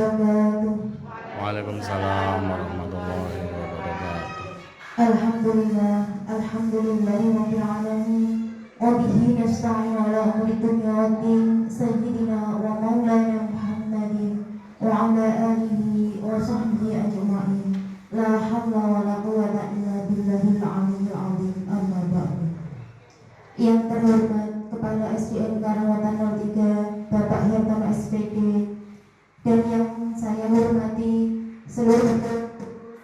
wabarakatuh. Waalaikumsalam warahmatullahi wabarakatuh. Alhamdulillah, alhamdulillahirabbil alamin. Wa bihi nasta'in ala umuri dunya waddin. Sayyidina wa maulana Muhammadin wa ala alihi wa sahbihi ajma'in. La haula wa la quwwata illa billahil aliyyil azim. Amma ba'du. Yang terhormat Kepala SDN Karangwetan 03 Bapak Hertono SPD, dan yang saya hormati seluruh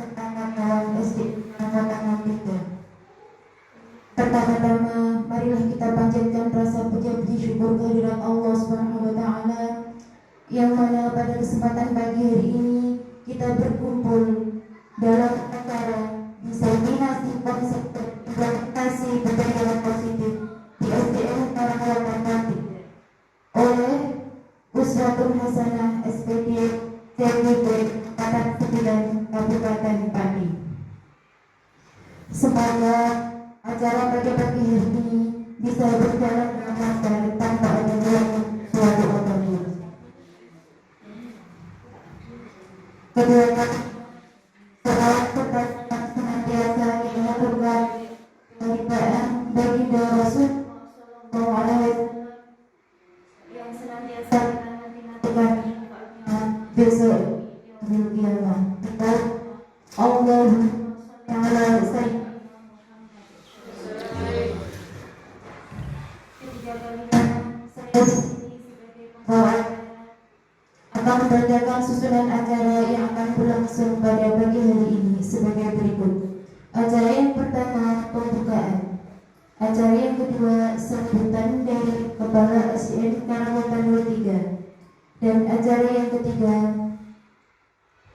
rekan-rekan SDN Karangwetan 03. Pertama-tama marilah kita panjatkan rasa puji syukur kehadirat Allah Subhanahu wa taala yang mana pada kesempatan pagi hari ini kita berkumpul dalam acara diseminasi konsep implementasi budaya positif di SDN Karangwetan 03 oleh Uswatun Hasanah SPD TPB Angkatan 9 Kabupaten Pati. Semoga acara pada pagi hari ini bisa berjalan dengan lancar tanpa adanya suatu apapun. Kedua, selawat serta senantiasa kita haturkan kemuliaan baginda Rasul yang senantiasa kita nanti-nantikan besok hari kiamat. Allahumma shalli ala sayyidina akan membacakan susunan acara yang akan berlangsung pada pagi hari ini sebagai berikut. Acara yang pertama pembukaan, acara yang kedua sambutan dari Kepala SDN Karangwetan 03, dan acara yang ketiga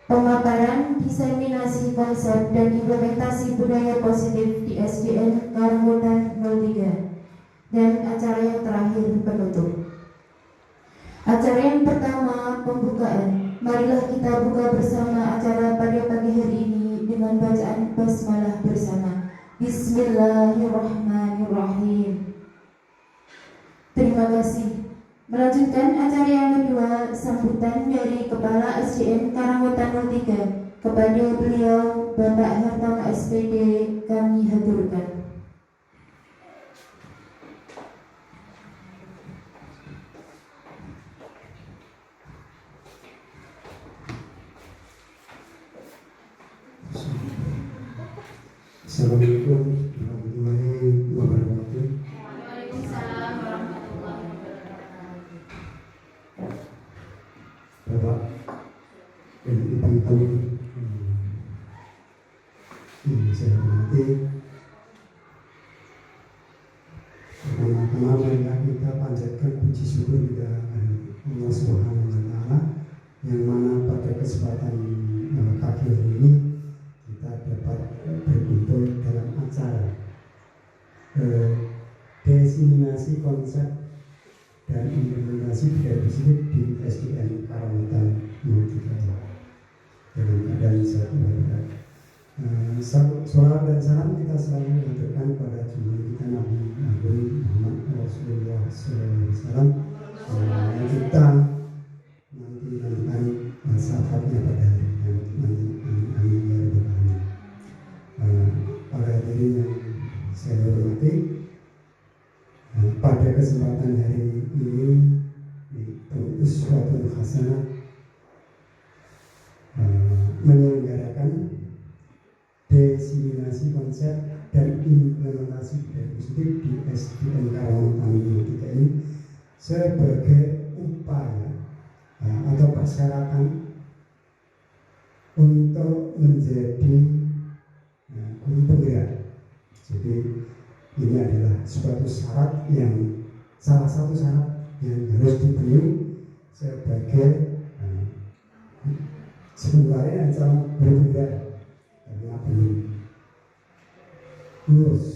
pemaparan diseminasi konsep dan implementasi budaya positif di SDN Karangwetan 03, dan acara yang terakhir penutup. Acara yang pertama pembukaan. Marilah kita buka bersama acara pada pagi hari ini dengan bacaan basmalah bersama. Bismillahirrahmanirrahim. Terima kasih. Melanjutkan acara yang kedua, sambutan dari Kepala SDN Karangwetan 03. Kepada beliau Bapak Hertono SPD kami haturkan. Assalamualaikum warahmatullahi wabarakatuh. Waalaikumsalam warahmatullahi wabarakatuh. Bapak dan Ibu-ibu yang saya hormati, pertama-tama marilah kita panjatkan puji syukur kepada Allah Subhanahu wa taala yang mana pada kesempatan pagi hari ini kita dapat berkumpul dalam acara diseminasi konsep dan implementasi budaya positif di SDN Karangwetan 03 dalam keadaan sehat walafiat. Salawat dan salam kita selalu haturkan kepada junjungan kita Nabi Muhammad Rasulullah SAW yang kita nanti-nantikan syafaatnya pada hari kiamat nanti. Amin ya rabbal alamin. Para hadirin yang saya hormati, pada kesempatan hari ini Uswatun Hasanah menyelenggarakan diseminasi konsep dan implementasi budaya positif di SDN Karangwetan 03 ini sebagai upaya atau persyaratan untuk menjadi guru penggerak. Jadi ini adalah suatu syarat yang salah satu syarat yang harus dipenuhi sebagai sebenarnya calon guru penggerak, karena belum lulus.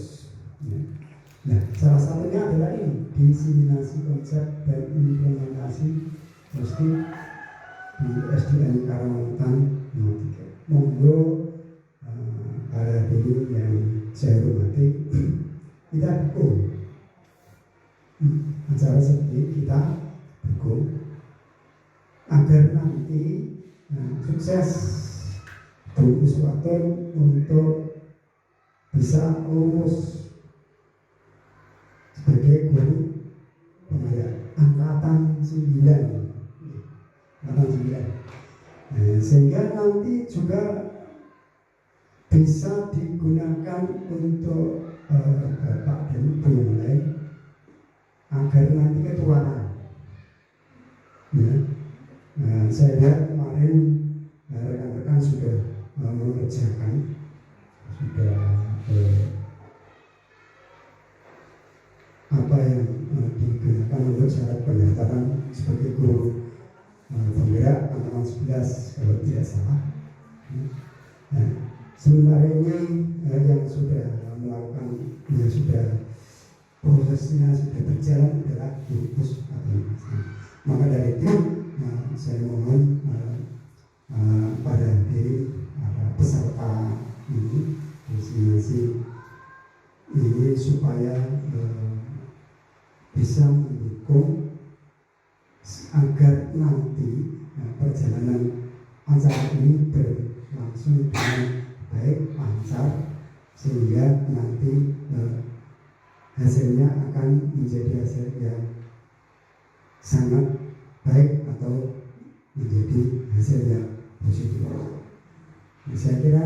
Nah, salah satunya adalah ini diseminasi konsep dan implementasi positif di SDN Karangwetan 03. Monggo para hadirin yang saya hormati, kita dukung acara seperti kita dukung agar nanti sukses Bu Uswatun untuk bisa lulus sebagai guru angkatan 9. Sehingga nanti juga bisa digunakan untuk Bapak dan Ibu yang lain agar nanti ketuaan. Ya. Saya lihat kemarin rekan-rekan sudah mengerjakan, sudah apa yang digunakan untuk syarat pendaftaran sebagai guru penggerak angkatan 11 kalau tidak salah. Nah, sementara ini yang sudah melakukan, yang sudah prosesnya sudah berjalan adalah gugus atau maka dari itu saya mohon pada diri peserta ini masing-masing ini supaya bisa mendukung agar nanti perjalanan acara ini berlangsung dengan baik, lancar, sehingga nanti hasilnya akan menjadi hasil yang sangat baik atau menjadi hasil yang positif. Saya kira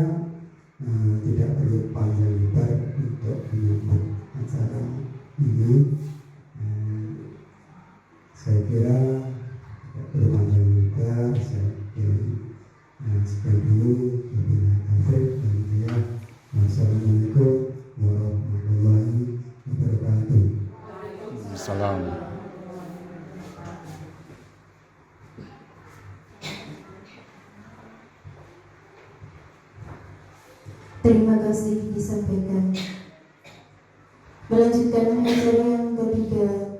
tidak perlu panjang lebar untuk menyambut acara ini. Saya kira tidak perlu panjang lebar. Saya kira sekian dulu. Wassalamualaikum warahmatullahi wabarakatuh. Salam. Terima kasih disampaikan. Melanjutkan acara yang ketiga,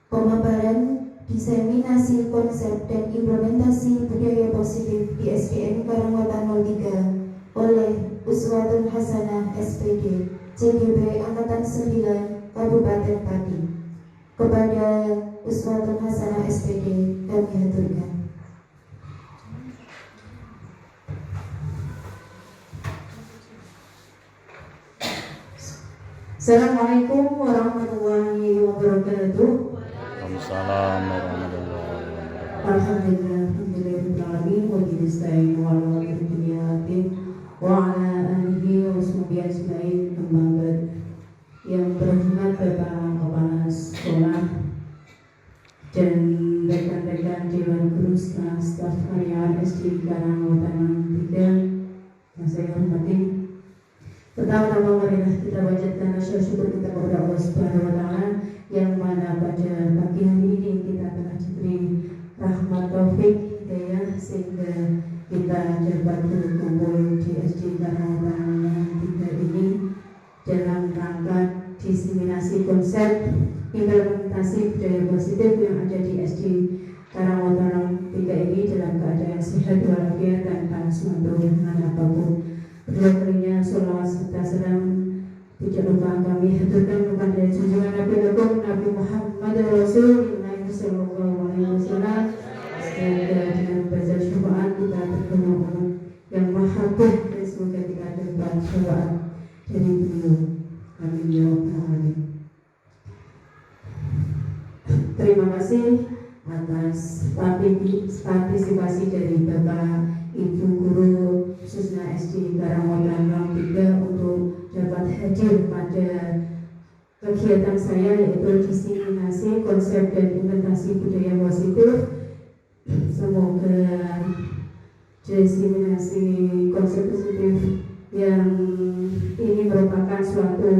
pemaparan diseminasi konsep dan implementasi budaya positif di SDN Karangwetan 03 oleh Uswatun Hasanah SPD CGB Angkatan 9 Kabupaten Pati. Kepada Uswatun Hasanah SPD kami haturkan. Assalamualaikum warahmatullahi wabarakatuh. Waalaikumsalam warahmatullahi wabarakatuh. Alhamdulillahirrahmanirrahim. Wa nasta'inu ala umuri wa ala alihi wa sahbihi ajmain. Amma ba'd. Yang berhormat Bapak Kepala Sekolah dan rekan-rekan Dewan Guru staf karyawan SD Karangwetan 3 yang saya hormati. Pertama-tama marilah kita panjatkan rasa syukur kita kepada Allah Subhanahu wa taala yang mana pada pagi hari ini kita telah diberi rahmat taufik hidayah sehingga kita dapat berkumpul di SD Karangwetan 3 ini dalam rangka diseminasi konsep implementasi budaya positif yang ada di SD Karangwetan 3 ini dalam keadaan sehat walafiat tanpa suatu dengan apapun. Kedua kalinya sholawat serta salam tidak lupa kami haturkan kepada junjungan Nabi Agung Nabi Muhammad Rasulullah Sallallahu Alaihi Wasallam. Semoga dengan baca syafaat kita terkenal yang maha baik dan semoga kita dapat syafaat dari beliau. Amin ya rabbal alamin. Terima kasih atas partisipasi dari Bapak Ibu Guru khususnya SD Karangwetan 3 untuk dapat hadir pada kegiatan saya yaitu diseminasi konsep dan implementasi budaya positif. Semoga diseminasi konsep positif yang ini merupakan suatu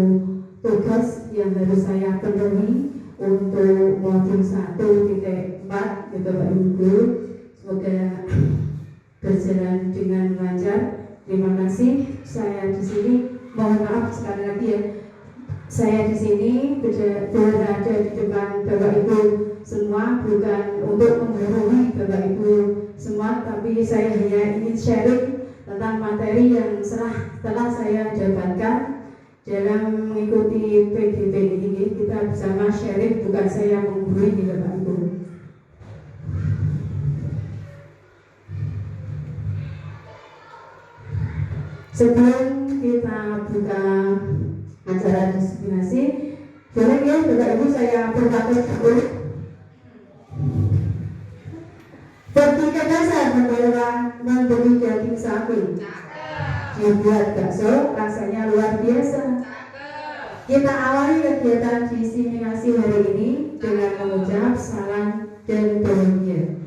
tugas yang harus saya penuhi untuk modul 1.4 ya Bapak Ibu. Semoga berjalan dengan lancar. Terima kasih. Saya di sini mohon maaf sekali lagi ya. Saya di sini berada di depan Bapak Ibu semua bukan untuk menggurui Bapak Ibu semua, tapi saya hanya ingin sharing tentang materi yang telah saya dapatkan dalam mengikuti PDP ini. Kita bersama sharing, bukan saya menggurui Bapak Ibu. Sebelum kita buka acara destinasi, boleh ya Bapak Ibu saya berkata dulu. Ketika dasar membeli daging sapi, dibuat bakso, rasanya luar biasa. Kita awali kegiatan destinasi hari ini dengan mengucap salam dan bahagia.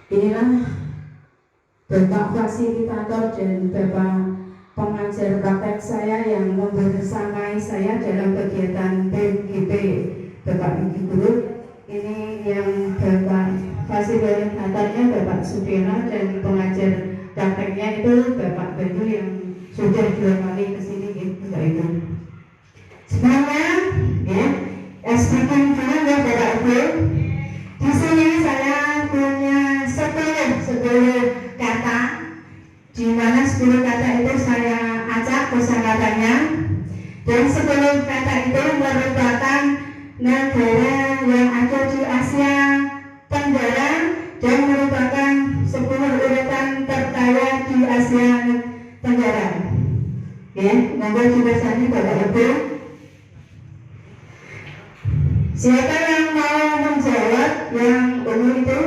Inilah Bapak fasilitator dan Bapak pengajar praktek saya yang membersamai saya dalam kegiatan PGP Bapak Ibu Guru. Ini yang Bapak fasilitatornya Bapak Sudena dan pengajar prakteknya itu Bapak Bandu yang sudah 2 kali kesini gitu Bapak Ibu. Semangat ya, speaking dulu ya Bapak Ibu. Di sini saya punya 10 kata, di mana 10 kata itu saya acak kosakatanya, dan 10 kata itu merupakan negara yang ada di Asia Tenggara dan merupakan 10 urutan terkaya di Asia Tenggara. Ya, monggo dibacanya Bapak Ibu. Siapa yang mau menjawab yang umum itu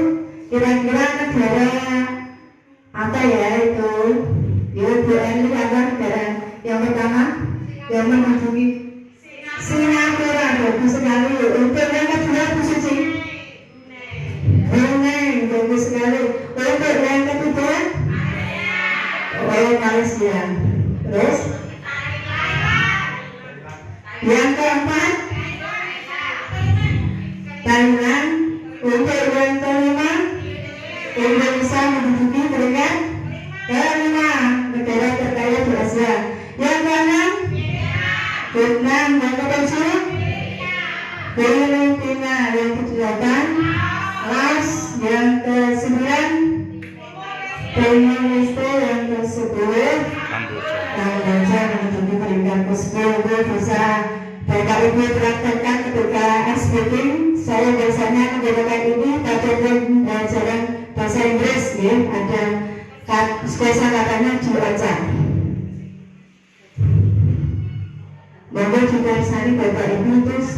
kira-kira negara apa ya itu? Ya Bu Eli apa negara yang pertama yang mengunjungi Singapura, bagus sekali. Untuk yang kedua Bu Suci, Brunei, bagus sekali. Untuk yang ketiga Malaysia. Terus yang keempat Thailand. Untuk yang kelima Indonesia menduduki peringkat kelima negara terkaya di Asia. Yang keenam Vietnam. Yang ketujuh Filipina. Yang kedelapan Laos. Yang ke-9 Timor Leste. Yang ke-10 Kamboja menduduki peringkat ke-10. Bisa Bapak Ibu praktekkan ketika speaking. Saya biasanya menggunakan ini pada pelajaran bahasa Inggris ya, ada spesial katanya diacak. Monggo ditulisani Bapak Ibu terus.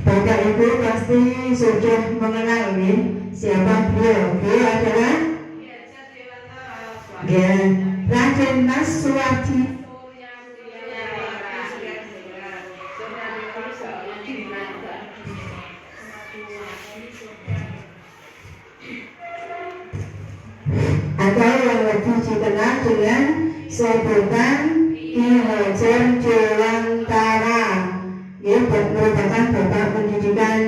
Bapak Ibu pasti sudah mengenal ya, siapa beliau. Beliau adalah ya, Raden Mas Suwardi. Atau yang lebih dikenal dengan sebutan Ki Hajar Dewantara, ya, merupakan Bapak Pendidikan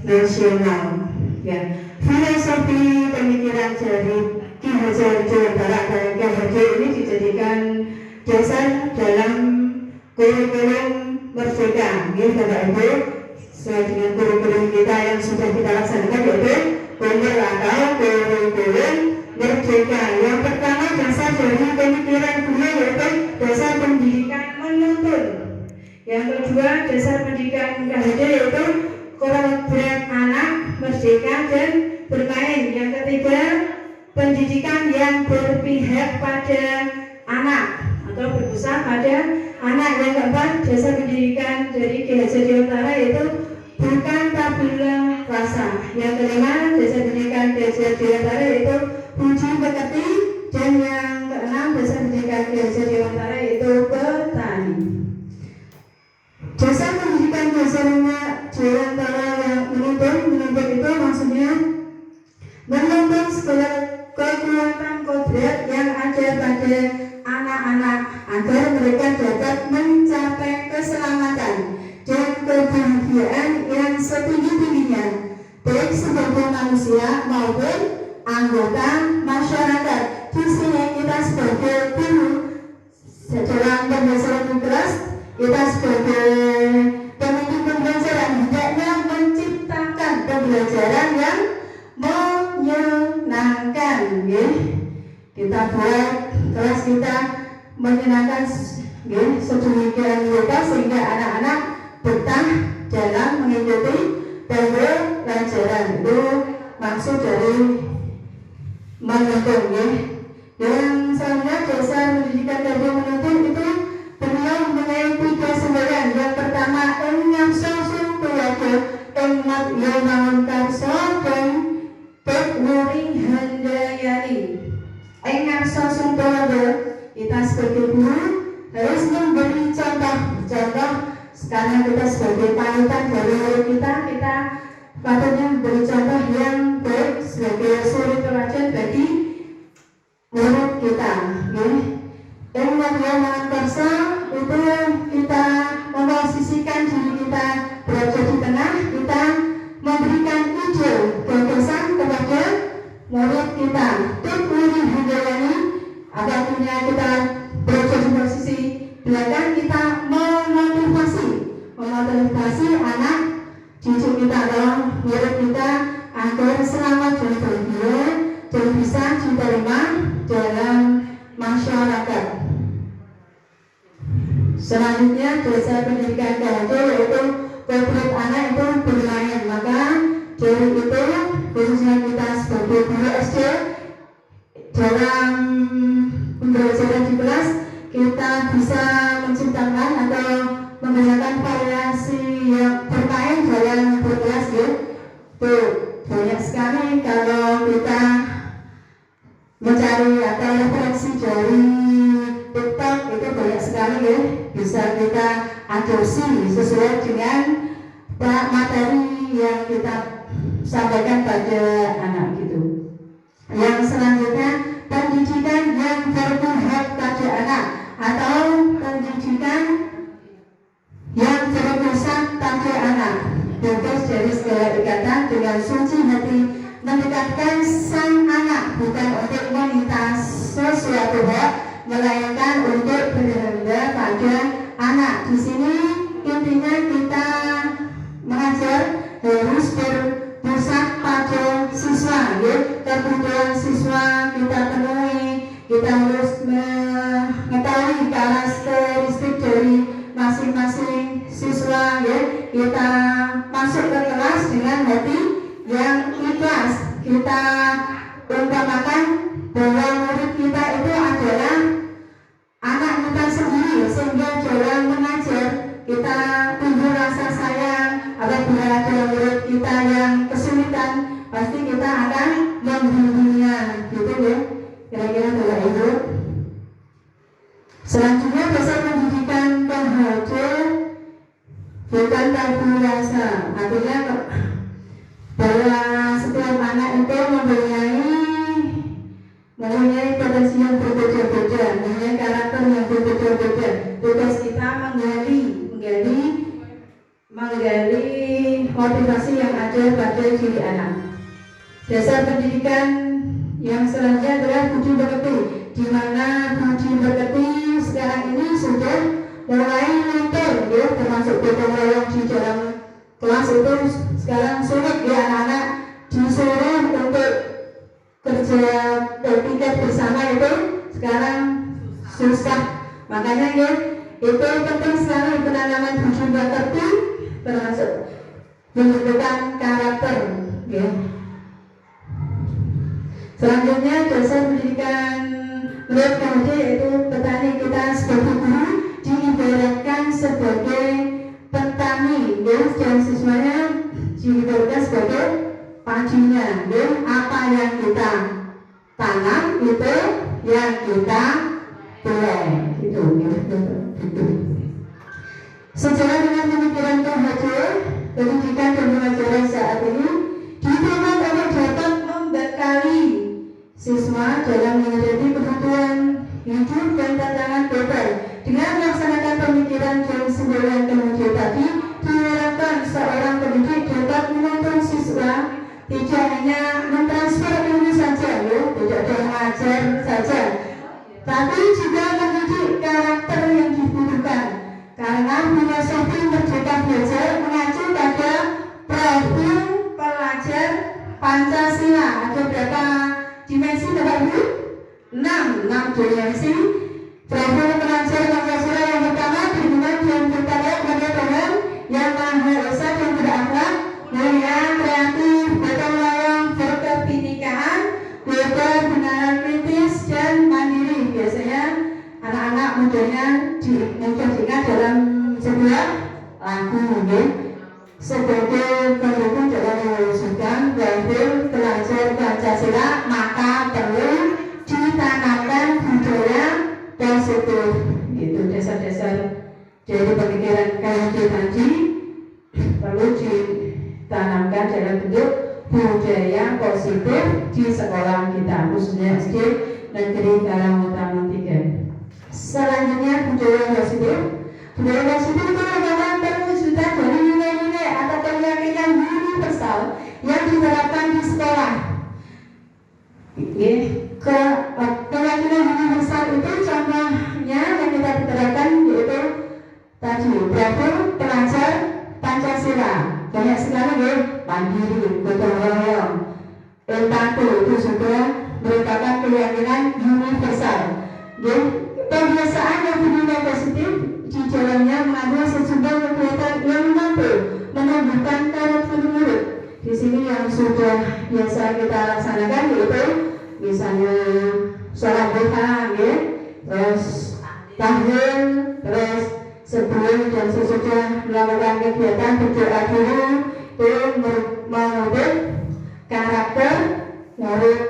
Nasional. Ya, filosofi pemikiran dari Ki Hajar Dewantara dan Ki Hajar ini dijadikan dasar dalam kurikulum Merdeka. Ya, Bapak Ibu, sesuai dengan kurikulum kita yang sudah kita laksanakan yaitu Benar atau kurikulum Merdeka. Yang pertama dasar dari pemikiran beliau yaitu dasar pendidikan menuntun. Yang kedua dasar pendidikan kader yaitu kodrat anak, merdeka dan bermain. Yang ketiga pendidikan yang berpihak pada anak atau berpusat pada anak. Yang keempat dasar pendidikan dari Ki Hajar Dewantara yaitu bukan tabula rasa. Yang kelima dasar pendidikan Ki Hajar Dewantara yaitu budi pekerti. Dan yang keenam dasar pendidikan Ki Hajar Dewantara yaitu petani. Dasar pendidikan Ki Hajar Dewantara yang menuntun itu maksudnya menuntun segala kekuatan kodrat yang ada pada anak-anak agar mereka dapat mencapai keselamatan dan kebahagiaan yang setinggi-tingginya, baik sebagai manusia maupun anggota masyarakat. Di sini kita sebagai guru dalam pembelajaran kelas, kita sebagai pemimpin pembelajaran hendaknya menciptakan pembelajaran yang menyenangkan. Ya. Kita buat kelas kita menyenangkan ya, sedemikian rupa sehingga anak-anak betah dalam mengikuti pembelajaran. Itu maksud dari menuntun ya. Yang selanjutnya dasar pendidikan kerja menuntun itu beliau mempunyai 3 semboyan. Yang pertama engam sosum tuaja engmat yomangun karso dan teknuri handayani. Engam sosum tuaja kita sebagai guru harus memberi contoh karena kita sebagai panutan dari murid kita patutnya memberi contoh yang baik sebagai suri teladan bagi murid kita ya. Dan yang kersa itu kita memposisikan diri kita berada di tengah, kita memberikan ide gagasan kepada murid kita. Teknuri handayani apabila kita berada di posisi belakang, kita memotivasi anak cucu kita atau murid kita agar selamat dan bahagia dan bisa diterima dalam masyarakat. Selanjutnya dasar pendidikan kerja yaitu favorit anak itu bermain. Maka dari itu khususnya kita sebagai guru SD dalam pembelajaran di kelas kita bisa menciptakan atau menggunakan variasi yang bermain dalam berkelas ya. Tuh banyak sekali kalau kita mencari atau referensi dari TikTok itu banyak sekali ya, bisa kita adopsi sesuai dengan materi yang kita sampaikan pada anak gitu. Yang selanjutnya pendidikan yang berpihak pada anak atau pendidikan yang berpusat pada anak, bebas dari segala ikatan dengan suci hati mendekatkan sang anak bukan untuk meminta sesuatu hak melainkan untuk berhendak pada anak. Di sini intinya kita mengajar harus berpusat pada siswa ya. Kebutuhan siswa kita penuhi, kita harus mengetahui karakteristik dari masing-masing siswa ya. Kita masuk ke kelas dengan hati yang ikhlas. Kita umpamakan bahwa murid kita itu adalah anak kita sendiri, sehingga dalam mengajar kita timbul rasa sayang. Apabila ada murid kita yang kesulitan, pasti kita akan membimbingnya gitu ya. Kira-kira Bapak Ibu. Selanjutnya dasar pendidikan PHD bukan tabu rasa. Artinya bahwa setiap anak itu mempunyai potensi yang berbeda-beda, mempunyai karakter yang berbeda-beda. Tugas kita menggali motivasi yang ada pada diri anak. Dasar pendidikan yang selanjutnya adalah budi pekerti, di mana budi pekerti sekarang ini sudah mulai luntur ya, termasuk gotong royong di dalam kelas itu sekarang sulit ya, anak-anak disuruh untuk kerja berpikir bersama itu sekarang susah. Makanya ya itu penting sekali penanaman budi pekerti, termasuk menentukan karakter ya. Selanjutnya dasar pendidikan menurut KHD yaitu petani. Kita sebagai guru diibaratkan sebagai petani ya, dan siswanya diibaratkan sebagai padinya ya. Apa yang kita tanam itu yang kita tuai itu ya. Sejalan dengan pemikiran KHD, pendidikan dan pengajaran saat ini dituntut untuk dapat membekali siswa dalam menghadapi kebutuhan hidup dan tantangan global. Dengan melaksanakan pemikiran dan semboyan kemudian tadi, diharapkan seorang pendidik dapat menuntun siswa tidak hanya mentransfer ilmu saja, ya, tidak hanya mengajar saja, tapi juga mendidik karakter yang dibutuhkan. Karena filosofi merdeka belajar mengacu pada profil pelajar Pancasila. Ada berapa dimensi Bapak Ibu? 6 dimensi. Profil pelajar Pancasila yang pertama beriman dan bertakwa kepada Tuhan Yang Maha Esa dan berakhlak, mulia, kreatif, gotong royong, adalah bentuk budaya positif di sekolah kita, khususnya SD Negeri Karangutama 3. Selanjutnya budaya positif. Budaya positif itu adalah perwujudan dari nilai-nilai atau keyakinan universal yang diterapkan di sekolah. Keyakinan universal itu contohnya yang kita terapkan yaitu tadi berarti pelajar Pancasila banyak sekali ya, mandiri, gotong royong, empati itu sudah merupakan keyakinan universal. Kebiasaan yang bernilai positif di dalamnya mengandung sejumlah kegiatan yang mampu menumbuhkan karakter murid. Di sini yang sudah biasa kita laksanakan yaitu misalnya sholat duha, ya, terus tahlil, terus sebelum dan sesudah melakukan kegiatan berdoa dulu itu membentuk karakter murid.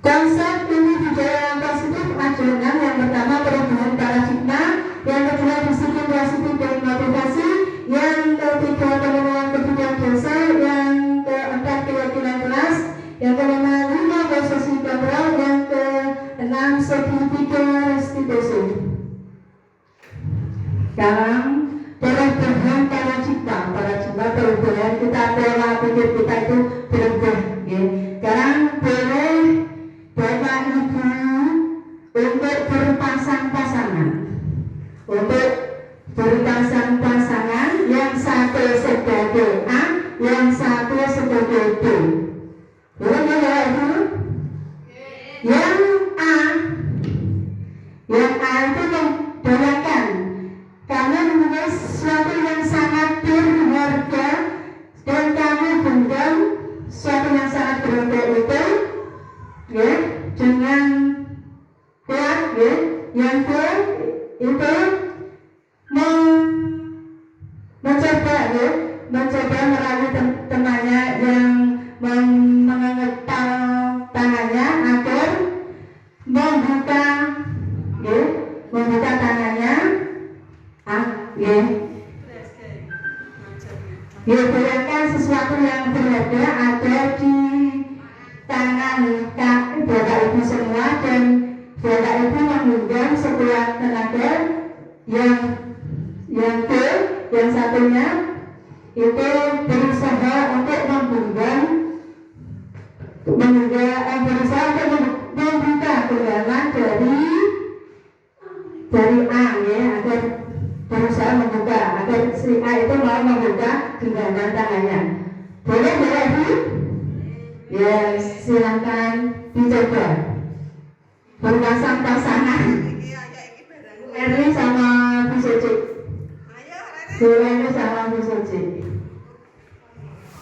Konsep ini budaya yang positif adalah yang pertama perubahan paradigma, yang kedua disiplin positif dan motivasi, yang ketiga penemuan kebutuhan dasar, yang keempat keyakinan kelas, yang kelima posisi kontrol, yang keenam segitiga restitusi. Sekarang perubahan paradigma perubahan kita, pola pikir kita itu berubah, ya. Sekarang boleh Bapak Ibu untuk berpasang-pasangan, yang satu sebagai A, yang satu sebagai B. Boleh ya Ibu? Yang A itu membedakan karena menulis sesuatu yang sangat berharga dan kamu genggam sesuatu yang sangat berharga itu, ya, dengan kuat, ya. Yang B itu mencoba melalui temannya yang mengepal tangannya agar membuka tangannya, bayangkan sesuatu yang berharga ada di tangan Bapak Ibu semua, dan Bapak Ibu menggenggam sekuat tenaga. Yang satunya itu berusaha untuk berusaha untuk membuka genggaman dari A, ya, agar berusaha membuka agar si A itu mau membuka genggaman tangannya. Boleh ya Ibu? Ya, silakan dicoba berpasang-pasangan. Erli sama Bu Suci. Boleh sama Bu Suci.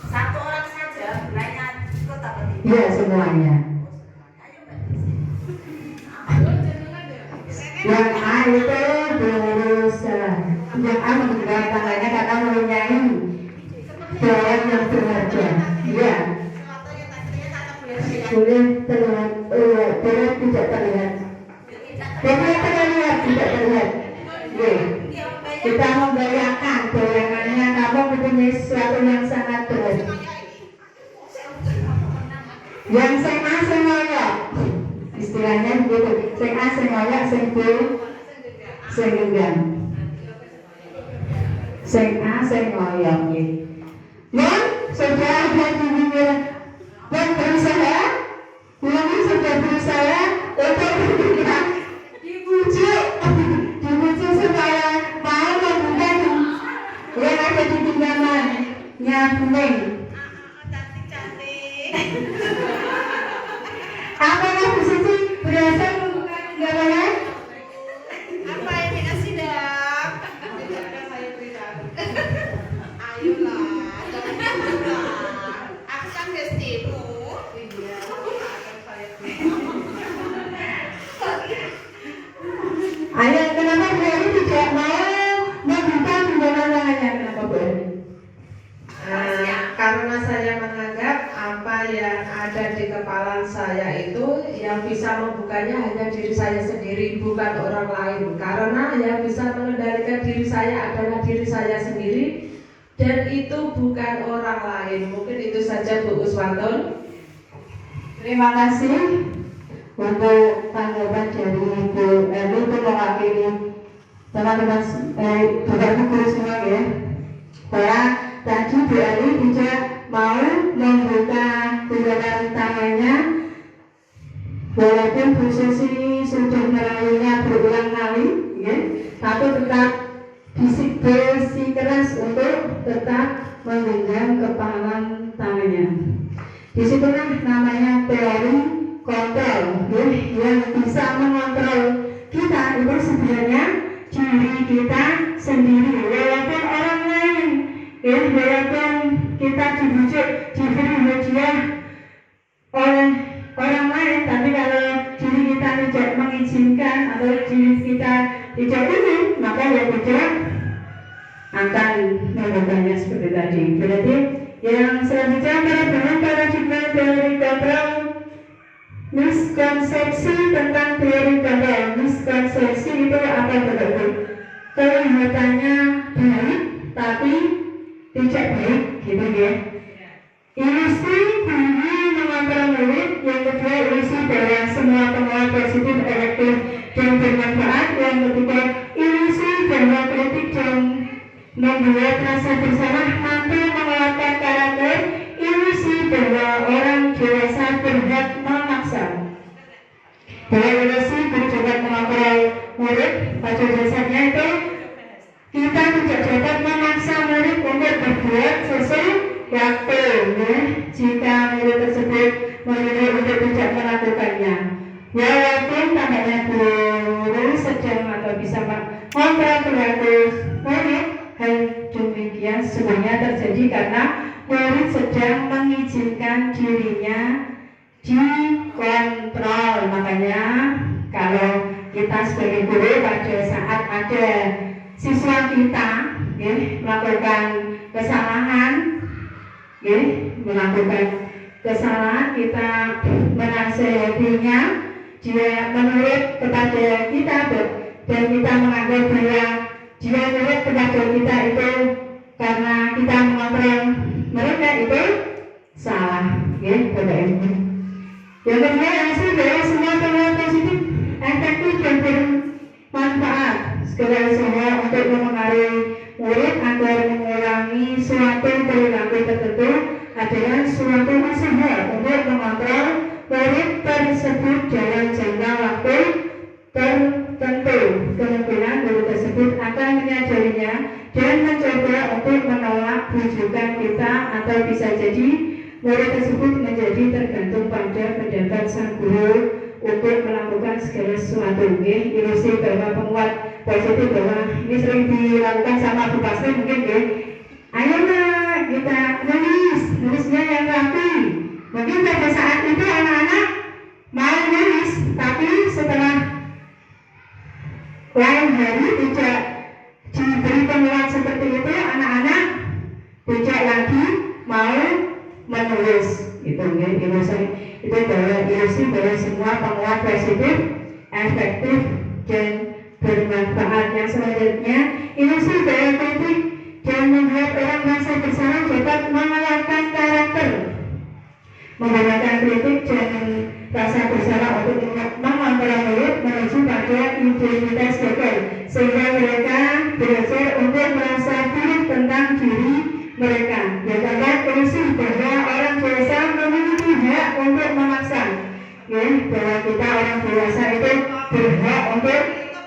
Satu orang saja, lainnya ikut apa nih? Iya, semuanya. Yang A itu berusaha, yang A menggenggam tangannya karena mempunyai barang yang berharga. Iya. Boleh terlihat, boleh tidak terlihat. Boleh terlihat, tidak terlihat. Oke. Kita membayangkan bayangannya kamu mempunyai sesuatu yang sangat berharga. Yang sing A sing ngoyok, istilahnya begitu. Sing A sing ngoyok, sing B sing genggam. Sing A sing ngoyok. Dan sudah ada di pinggir dan berusaha, ini sudah berusaha untuk dibujuk supaya mau membuka yang ada di pinggangannya kuning. Apakah Bu Siti berhasil membuka pinggangannya? Apa yang dikasih dam? Tidak ada, saya beritahu. Ayolah, jangan dibuka. Aku kan bestimu. Iya, akan saya beritahu. Ayo, kenapa Bu Eri tidak mau membuka pinggangan tangannya? Kenapa Bu Eri? Karena saya menganggap apa yang ada di kepala saya itu yang bisa membukanya hanya diri saya sendiri, bukan orang lain. Karena yang bisa mengendalikan diri saya adalah diri saya sendiri, dan itu bukan orang lain. Mungkin itu saja Bu Uswatun. Terima kasih untuk tanggapan dari Bu Elu untuk mewakili teman-teman Bapak Ibu guru semua ya. Bahwa tadi Bu Elu tidak mau membuka tunjangan tangannya walaupun Bu Susi sudah meraihnya berulang kali ya, tapi tetap bersikeras untuk tetap menggenggam kepalan tangannya. Disitulah namanya teori kontrol ya, yang bisa mengontrol kita itu sebenarnya diri kita sendiri, walaupun orang lain ya, walaupun kita dibujuk diberi hadiah oleh orang lain, tapi kalau diri kita tidak mengizinkan atau diri kita tidak ingin, maka ya tidak akan melakukannya seperti tadi. Berarti yang selanjutnya adalah paradigma teori kontrol. Miskonsepsi tentang teori kontrol. Miskonsepsi itu apa berarti? Kelihatannya baik tapi tidak baik, gitu ya. Ilusi guru mengontrol murid. Yang kedua, ilusi bahwa semua pengaruh positif, efektif dan bermanfaat. Yang ketiga, ilusi bahwa kritik dan membuat rasa bersalah mampu menguatkan karakter. Ilusi bahwa orang dewasa berhak memaksa. Bahwa ilusi guru dapat mengontrol murid, pada dasarnya itu kita tidak dapat memaksa murid untuk berbuat sesuatu waktu ya, jika murid tersebut memilih untuk tidak melakukannya. Walaupun tampaknya guru sedang atau bisa mengontrol perilaku murid, hal demikian sebenarnya terjadi karena murid sedang mengizinkan dirinya dikontrol. Makanya kalau kita sebagai guru pada saat ada siswa kita ya, melakukan kesalahan ya, kita menasihatinya, dia menurut kepada kita dan kita menganggap bahwa dia menurut kepada kita itu karena kita mengontrol mereka itu salah ya, Bapak Ibu. Yang kedua, bahwa semua pengaruh positif, efektif dan bermanfaat segala usaha untuk memengaruhi murid agar mengurangi suatu perilaku tertentu adalah suatu usaha untuk mengontrol murid tersebut dalam jangka waktu tertentu. Kemungkinan guru tersebut akan menyadarinya dan mencoba untuk menolak bujukan kita, atau bisa jadi murid tersebut menjadi tergantung pada pendapat sang guru untuk melakukan segala sesuatu. Ilusi bahwa penguat positif, bahwa ini sering dilakukan sama Bu Pasri mungkin ya. Ayolah kita nulisnya yang rapi. Mungkin pada saat itu anak-anak mau nulis, tapi setelah lain hari tidak diberi penguat seperti itu, anak-anak tidak lagi mau menulis. Itu ya, ilusi itu bahwa ilusi bahwa semua penguat positif, efektif dan bermanfaat. Yang selanjutnya, ilusi bahwa kritik dan membuat orang merasa bersalah dapat menguatkan karakter. Menggunakan kritik dan rasa bersalah untuk mengontrol murid menuju pada identitas gagal, sehingga mereka belajar untuk merasa buruk tentang diri mereka. Yang ilusi bahwa orang dewasa memiliki hak untuk memaksa. Ya, bahwa kita orang dewasa itu berhak untuk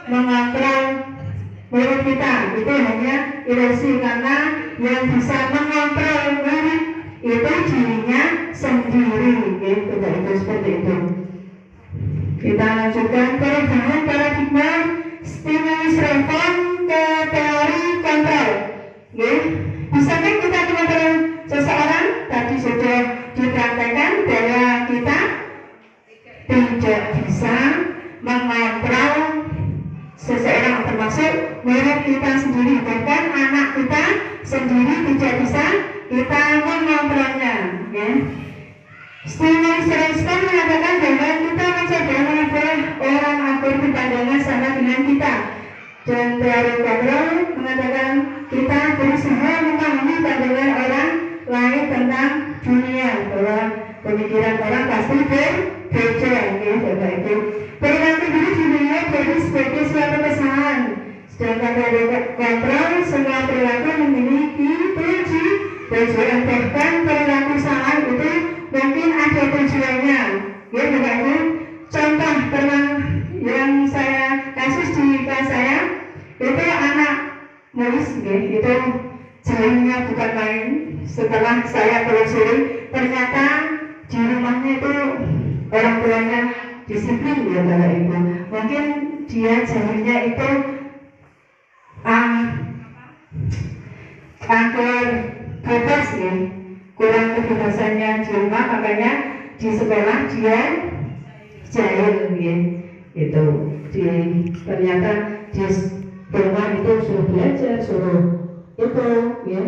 mengontrol murid kita. Itu hanya ilusi, karena yang bisa mengontrol murid itu dirinya sendiri. Gitu, itu seperti itu. Kita lanjutkan perubahan paradigma stimulus respon ke teori kontrol. Ya, bisakah kita mengontrol seseorang? Tadi sudah dipraktekkan bahwa kita tidak bisa mengontrol seseorang, termasuk murid kita sendiri, bahkan anak kita sendiri tidak bisa kita mengontrolnya. Ya. Stimulus respon mengatakan bahwa kita mencoba mengubah orang agar berpandangan sama dengan kita, dan teori kontrol mengatakan kita berusaha memahami pemikiran orang pasti berbeda, ya Bapak Ibu. Perilaku diri dinilai jadi sebagai suatu kesalahan, sedangkan dari kontrol semua perilaku memiliki tujuan, bahkan perilaku salah itu mungkin ada tujuannya, ya Bapak Ibu. Contoh pernah yang saya kasus di kelas saya itu anak nulis, ya, itu jalannya bukan main. Setelah saya telusuri, ternyata di rumahnya itu orang tuanya disiplin, ya Bapak Ibu. Mungkin dia jalannya itu angker bebas, ya, kurang kebebasannya di rumah, makanya di sekolah dia jahil, ya. Itu ternyata di rumah itu suruh belajar, suruh itu, ya.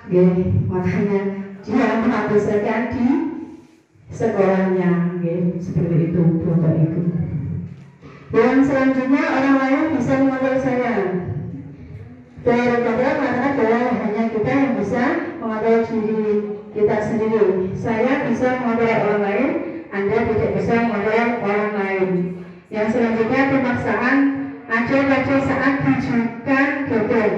Ya, makanya dia menghabiskan di sekolahnya, ya, seperti itu Bapak Ibu. Yang selanjutnya orang lain bisa mengontrol saya. Dari kontrol adalah hanya kita yang bisa mengontrol diri kita sendiri. Saya bisa mengontrol orang lain, Anda tidak bisa mengontrol orang lain. Yang selanjutnya pemaksaan ada pada saat tujukan gagal.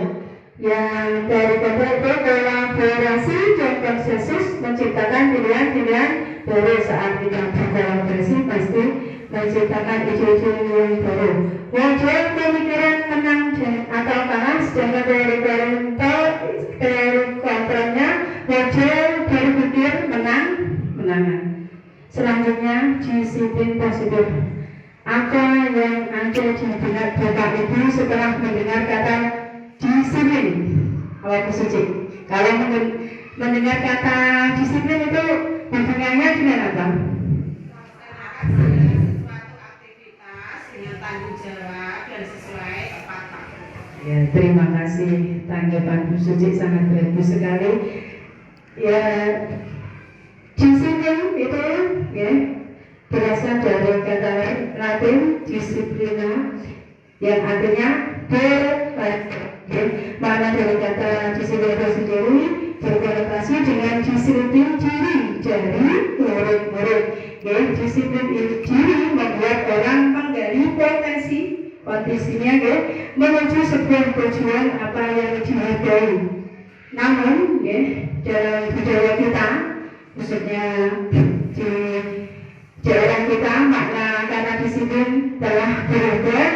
Yang dari kontrol itu kolaborasi dan konsensus menciptakan pilihan-pilihan baru. Saat kita berkolaborasi pasti menciptakan ide-ide yang baru. Model pemikiran menang atau kalah, sedangkan dari kontrolnya model berpikir menangan. Selanjutnya disiplin positif. Apa yang ada di benak Bapak Ibu setelah mendengar kata disiplin? Awal suci. Kalau mendengar kata disiplin itu hubungannya dengan apa? Suatu aktivitas dengan tanggung jawab dan sesuai tepat waktu. Ya, terima kasih tanggapan Bu Suci, sangat bagus sekali. Ya, disiplin itu, ya, berasal dari kata Latin disiplina yang artinya mana dari kata disiplin itu sendiri berkonotasi dengan disiplin diri dari murid-murid. Ya, disiplin diri membuat orang menggali potensinya, ya, menuju sebuah tujuan apa yang dihargai. Namun, ya, dalam budaya kita, khususnya di daerah kita, makna kata disiplin telah berubah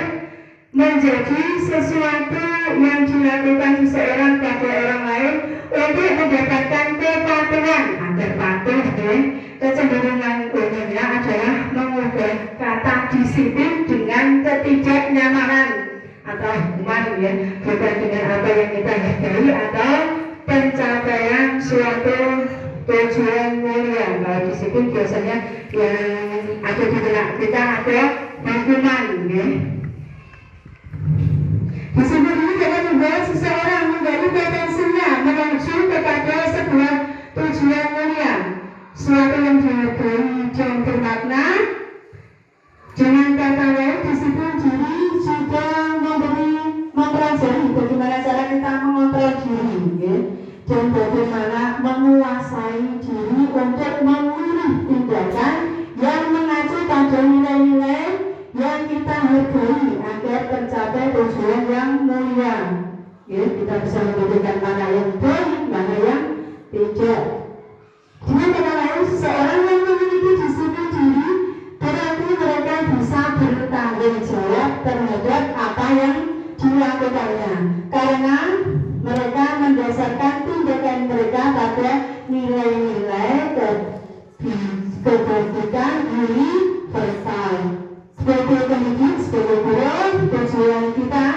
menjadi sesuatu yang dilakukan seseorang pada orang lain untuk mendapatkan kepatuhan. Agar patuh, ya, kecenderungan umumnya adalah mengubah kata disiplin dengan ketidaknyamanan atau hukuman, ya, bukan dengan apa yang kita hargai atau pencapaian suatu tujuan mulia. Kalau disiplin biasanya yang ada di benak kita ada hukuman, ya. Disiplin ini dapat membuat seseorang menggali potensinya menuju kepada sebuah tujuan mulia, suatu yang dihargai dan bermakna. Dengan kata lain, disiplin diri juga mempelajari bagaimana cara kita mengontrol diri, ya, dan bagaimana menguasai diri untuk memilih tindakan yang mengacu pada nilai-nilai yang kita hargai agar tercapai tujuan yang mulia. Ya, kita bisa membedakan mana yang baik, mana yang tidak. Dengan kata lain, seseorang yang memiliki disiplin diri berarti mereka bisa bertanggung jawab terhadap apa yang dilakukannya, karena mereka mendasarkan tindakan mereka pada nilai-nilai kebajikan universal. Sebagai pendidik, sebagai guru, tujuan kita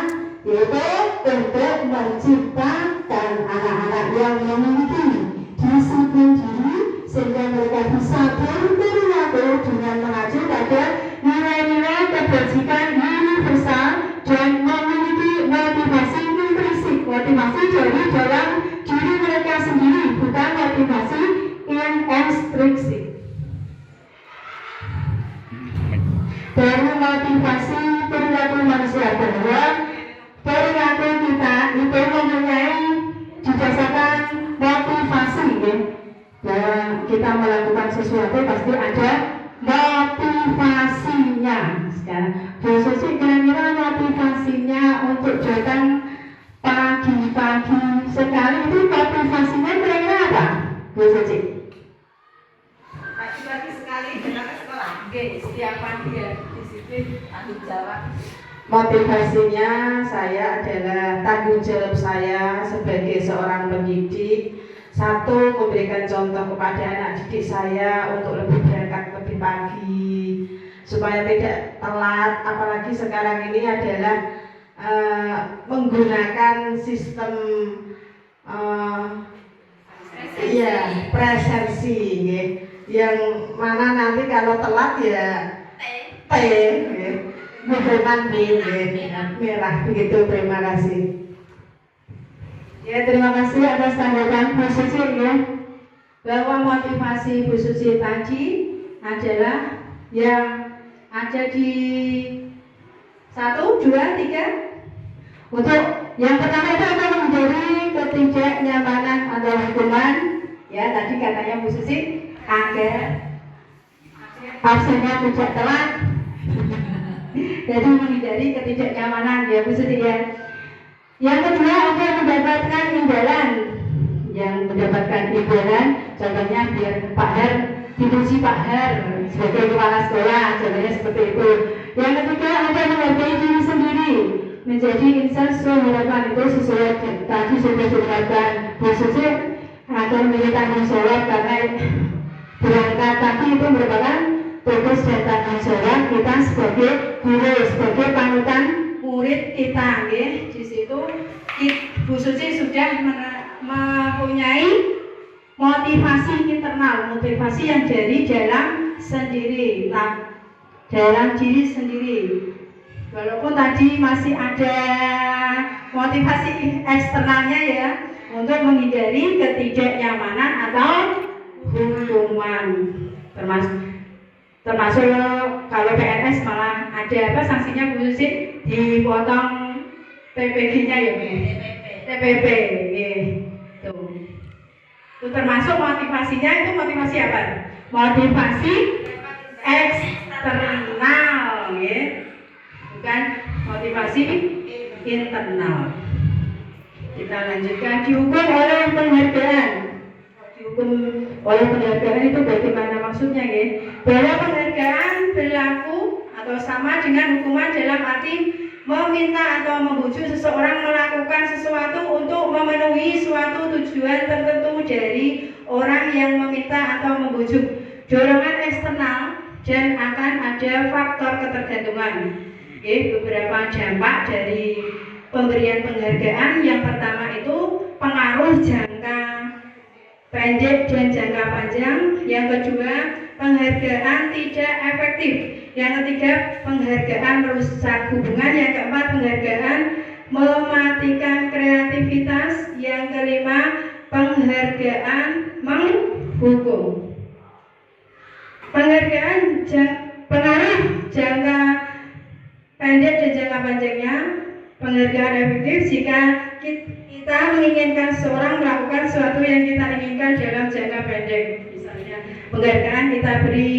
yaitu untuk menciptakan anak-anak yang memiliki disiplin diri sehingga mereka bisa berperilaku dengan mengacu pada nilai-nilai kebajikan universal dan memiliki motivasi intrinsik, motivasi dari dalam diri mereka sendiri, bukan motivasi intrinsik. Dari motivasi perilaku manusia, bahwa perilaku kita itu mempunyai didasarkan motivasi, ya. bahwa kita melakukan sesuatu pasti ada motivasinya. Sekarang Bu Susi kira-kira motivasinya untuk datang pagi-pagi sekali itu motivasinya kira-kira apa Bu Susi? Pagi-pagi sekali datang ke sekolah. Oke, setiap pagi ya disiplin tanggung jawab. Motivasinya saya adalah tanggung jawab saya sebagai seorang pendidik. Satu, memberikan contoh kepada anak didik saya untuk lebih berangkat lebih pagi supaya tidak telat. Apalagi sekarang ini adalah menggunakan sistem presensi, yang mana nanti kalau telat ya T, bukan B, merah begitu. Terima kasih. Ya, terima kasih atas tanggapan Bu Susi ya. Bahwa motivasi Bu Susi tadi adalah yang ada di 1, 2, 3. Untuk yang pertama itu akan menjadi ketidaknyamanan atau hukuman. Ya, tadi katanya Bu Susi agar absennya tidak telat. Jadi menghindari ketidaknyamanan ya Bu Susi ya. Yang kedua akan mendapatkan imbalan. Yang mendapatkan imbalan, contohnya biar Pak Har dipuji Pak Har sebagai kepala sekolah, contohnya seperti itu. Yang ketiga akan menghargai diri sendiri, menjadi insan sesuai harapan. Itu sesuai tadi sudah dikatakan Bu Susi akan memiliki tanggung jawab karena berangkat pagi itu merupakan tugas dan tanggung jawab kita sebagai guru, sebagai panutan murid kita. Di situ Bu Susi sudah mempunyai motivasi internal, motivasi yang dari dalam sendiri, dalam diri sendiri. Walaupun tadi masih ada motivasi eksternalnya ya, untuk menghindari ketidaknyamanan atau hukuman, termasuk kalau PNS malah ada apa sanksinya Bu Susi, dipotong TPG-nya ya, TPP, itu termasuk motivasinya. Itu motivasi apa? Motivasi eksternal, ya, bukan motivasi internal. Kita lanjutkan. Dihukum oleh penghargaan. Dihukum oleh penghargaan itu bagaimana maksudnya, ya? Bahwa penghargaan berlaku atau sama dengan hukuman dalam arti meminta atau membujuk seseorang melakukan sesuatu untuk memenuhi suatu tujuan tertentu dari orang yang meminta atau membujuk. Dorongan eksternal dan akan ada faktor ketergantungan. Beberapa dampak dari pemberian penghargaan. Yang pertama itu pengaruh jangka pendek dan jangka panjang. Yang kedua, penghargaan tidak efektif. Yang ketiga, penghargaan merusak hubungan. Yang keempat, penghargaan mematikan kreativitas. Yang kelima, penghargaan menghukum. Penghargaan pengaruh jangka pendek dan jangka panjangnya. Penghargaan efektif jika kita menginginkan seseorang melakukan sesuatu yang kita inginkan dalam jangka pendek. Misalnya penghargaan, kita beri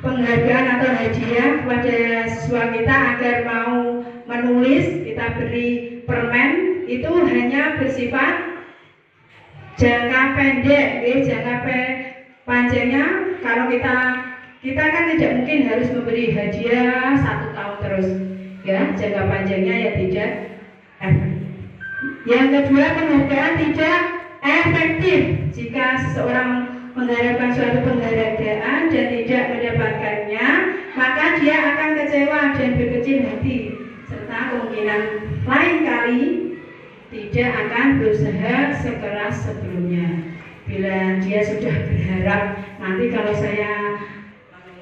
penghargaan atau hadiah kepada siswa kita agar mau menulis, kita beri permen, itu hanya bersifat jangka pendek. Jangka panjangnya kalau kita kan tidak mungkin harus memberi hadiah 1 tahun terus, ya, jangka panjangnya ya tidak efektif. Yang kedua, penghargaan tidak efektif jika seseorang mengharapkan suatu penghargaan dan tidak mendapatkannya, maka dia akan kecewa dan berkecil hati, serta kemungkinan lain kali tidak akan berusaha sekeras sebelumnya. Bila dia sudah berharap nanti kalau saya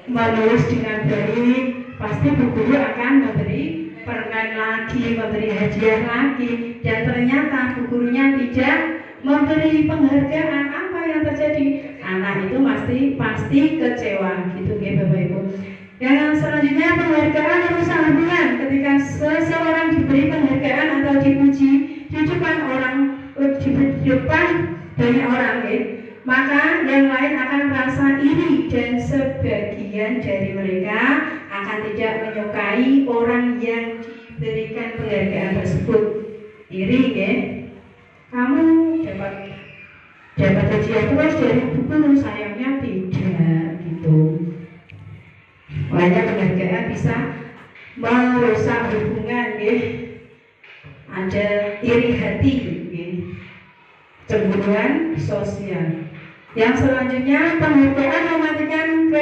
menulis dengan baik, pasti bu guru akan memberi permen lagi, memberi hadiah lagi, dan ternyata bu gurunya tidak memberi penghargaan. Apa yang terjadi? Anak itu pasti kecewa, gitu ya Bapak Ibu. Yang selanjutnya, penghargaan merusak hubungan. Ketika seseorang diberi penghargaan atau dipuji di depan orang, di depan banyak orang, ya, maka yang lain akan merasa iri dan sebagian dari mereka akan tidak menyukai orang yang diberikan penghargaan tersebut. Iri ya, kamu dapat hadiah tulis dari buku, sayangnya tidak gitu. Makanya penghargaan bisa merusak hubungan ya. Ada iri hati ya. Cemburuan sosial. Yang selanjutnya penghargaan mematikan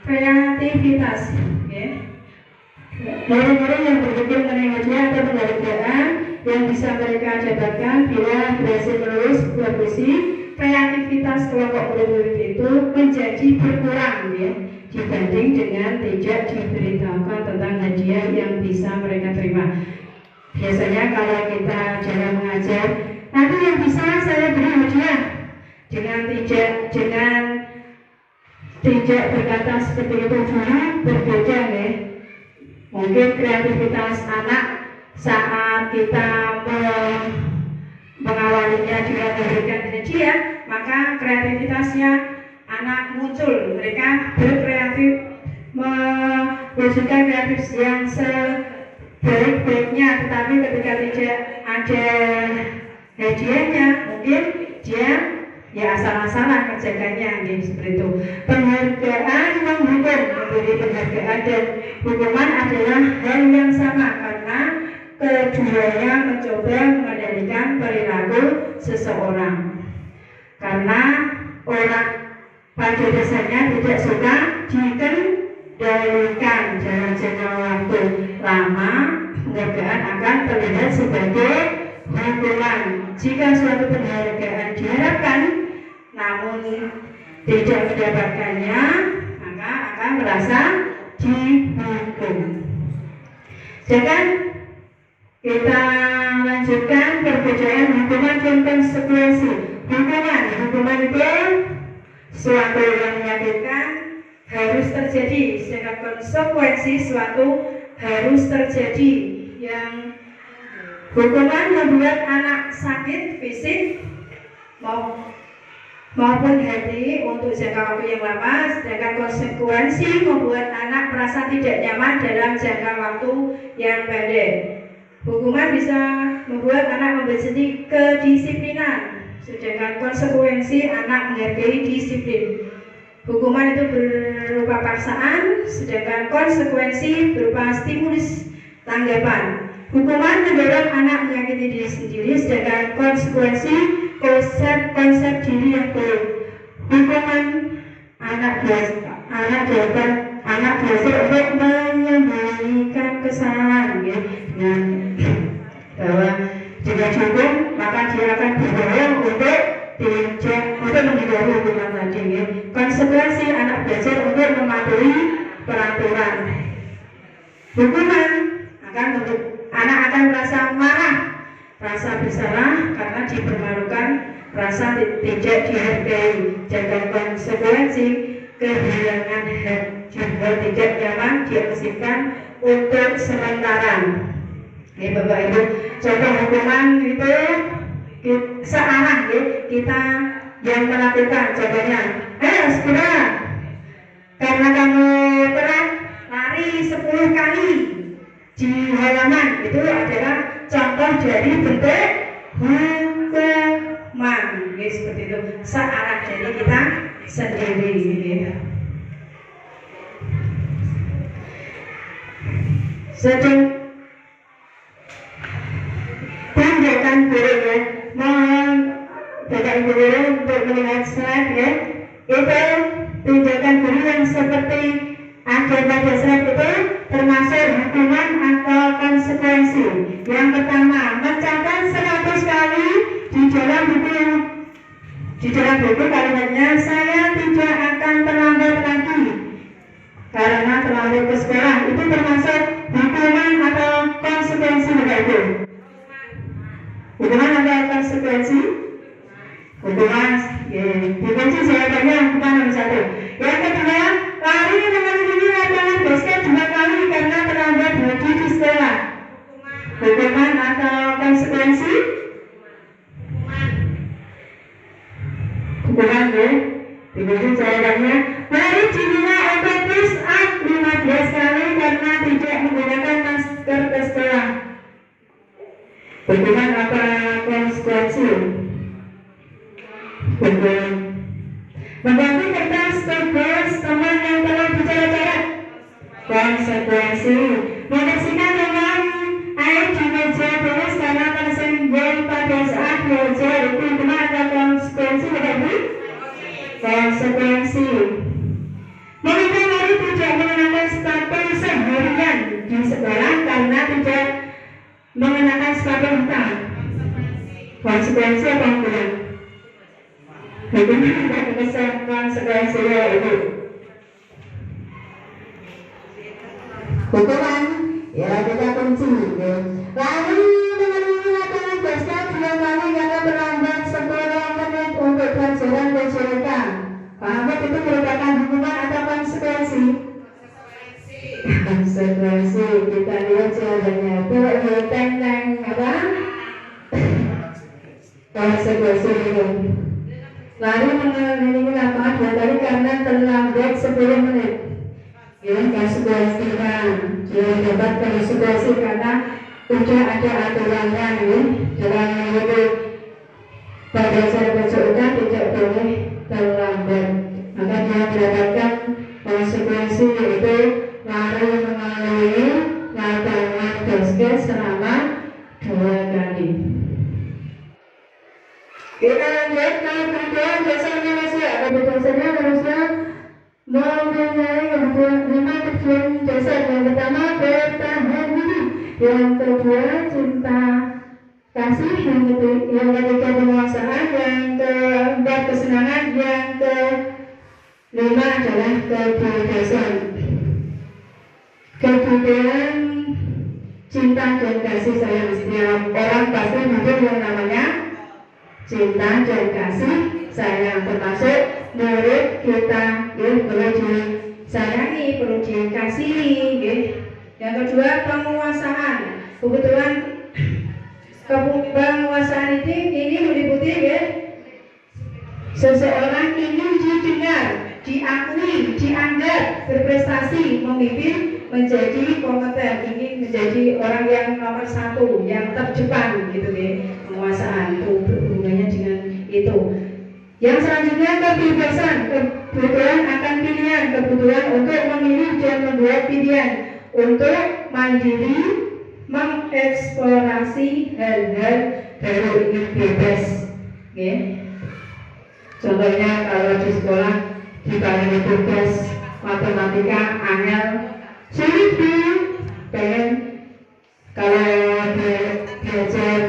kreativitas ya. Murid-murid yang berpikir mengenai hadiah atau penghargaan yang bisa mereka dapatkan bila berhasil menulis sebuah puisi, kreativitas kelompok murid-murid itu menjadi berkurang ya, dibanding dengan tidak diberitahukan tentang hadiah yang bisa mereka terima. Biasanya kalau kita jarang mengajar, nanti yang bisa saya beri hadiah, dengan tidak berkata seperti itu dulu berbeda ya. Mungkin kreativitas anak saat kita mengawalinya dengan memberikan hadiah, maka kreativitasnya anak muncul, mereka berkreatif, mewujudkan kreatif yang sebaik-baiknya. Tetapi ketika tidak ada hadiahnya, mungkin dia ya asal-asalan kerjakannya gitu, seperti itu. Penghargaan menghukum, memberi penghargaan dan hukuman adalah hal yang sama, karena keduanya mencoba mengendalikan perilaku seseorang. Karena orang pada dasarnya tidak suka dikendalikan dalam jangka waktu lama, penghargaan akan terlihat sebagai hukuman. Jika suatu penghargaan diharapkan namun tidak mendapatkannya, maka akan merasa dihukum. Sedangkan kita lanjutkan perbedaan hukuman dan konsekuensi. Hukuman itu suatu yang menyakitkan harus terjadi, sedangkan konsekuensi suatu harus terjadi. Yang hukuman membuat anak sakit fisik maupun hati untuk jangka waktu yang lama, sedangkan konsekuensi membuat anak merasa tidak nyaman dalam jangka waktu yang pendek. Hukuman bisa membuat anak membenci kedisiplinan, sedangkan konsekuensi anak menghargai disiplin. Hukuman itu berupa paksaan, sedangkan konsekuensi berupa stimulus tanggapan. Hukuman mendorong anak menyakiti diri sendiri, sedangkan konsekuensi konsep diri yang buruk. Hukuman anak belajar untuk menyembunyikan kesalahan ya, dengan bahwa jika dihukum maka dia akan berbohong untuk menghindari hukuman tadi ya. Konsekuensi anak belajar untuk mematuhi peraturan. Hukuman anak akan merasa marah, rasa bersalah karena dipermalukan, rasa tidak dihargai, dan konsekuensi kehilangan hak, juga tidak nyaman diaktifkan untuk sementara. Ya Bapak Ibu, contoh hukuman itu searah ya, kita yang melakukan. Contohnya, segera karena kamu telah lari 10 kali di halaman, itu adalah contoh dari bentuk hukuman ya, seperti itu, searah dari kita sendiri ya. Tindakan buruk ya, mohon Bapak Ibu guru untuk melihat slide ya. Itu tindakan buruk yang seperti ada pada slide itu termasuk hukuman atau konsekuensi. Yang pertama, mencatat 100 kali di dalam buku kalimatnya, saya tidak akan terlambat lagi karena terlambat ke sekolah. Itu termasuk hukuman atau konsekuensi Bapak Ibu? Hukuman atau konsekuensi? Hukuman. Dikunci jawabannya hukuman nomor 1. Yang kedua, lari mengelilingi lapangan basket 2 kali karena terlambat bagi di sekolah. Hukuman atau konsekuensi? bukan ya? Diberi cairannya. Mari dimulai untuk push up 15 kali karena tidak menggunakan masker ke sekolah. Bagaimana apa konsekuensi? Bagaimana? Mengganti kertas tugas teman yang telah bicara-bicara. Konsekuensi membersihkan dengan air di meja tulis karena tersenggol pada saat belajar itu ada konsekuensi berarti konsekuensi. Mereka hari tidak mengenakan sepatu seharian di sekolah karena tidak mengenakan sepatu hitam. Konsekuensi apa enggak? Bagaimana konsekuensinya itu? Hukuman, ya kita kunci. Lalu dengan menggunakan dasar 2 kali karena terlambat 10 menit untuk pelajaran BJK. Pak Ahmad itu merupakan hukuman atau konsekuensi? Konsekuensi. Kita lihat jawabannya. Teng apa? Konsekuensi itu. Lalu mengenai apa? 2 kali karena terlambat 10 menit. Ya, konsekuensinya dia dapat konsekuensi karena sudah ada aturannya ya. Dalam itu pada cara BJK tidak boleh terlambat. Maka dia mendapatkan konsekuensi yaitu lari melalui lapangan basket selama 2 kali. Kita lanjut ke kebutuhan dasarnya masih ada dasarnya harusnya mempunyai kebutuhan 5 tujuan dasar. Yang pertama bertahan hidup, yang kedua cinta kasih, yang ketiga penguasaan, yang keempat kesenangan, yang kelima adalah kebebasan. Kebutuhan cinta dan kasih sayang setiap orang pasti butuh yang namanya cinta dan kasih sayang, termasuk murid kita ya, perlu disayangi, perlu dikasihi ya. Yang kedua penguasaan. Kebetulan penguasaan ini meliputi ya, seseorang ini didengar, diakui, dianggap berprestasi, memimpin, menjadi kompeten, ingin menjadi orang yang nomor 1, yang terdepan gitu ya. Penguasaan itu berhubungannya dengan itu. Yang selanjutnya kebebasan, kebutuhan akan pilihan, kebutuhan untuk memilih dan membuat pilihan, untuk mandiri, mengeksplorasi hal-hal baru, ingin bebas. Okay. Contohnya kalau di sekolah dibagi tugas matematika angel, sulit pengen kalau belajar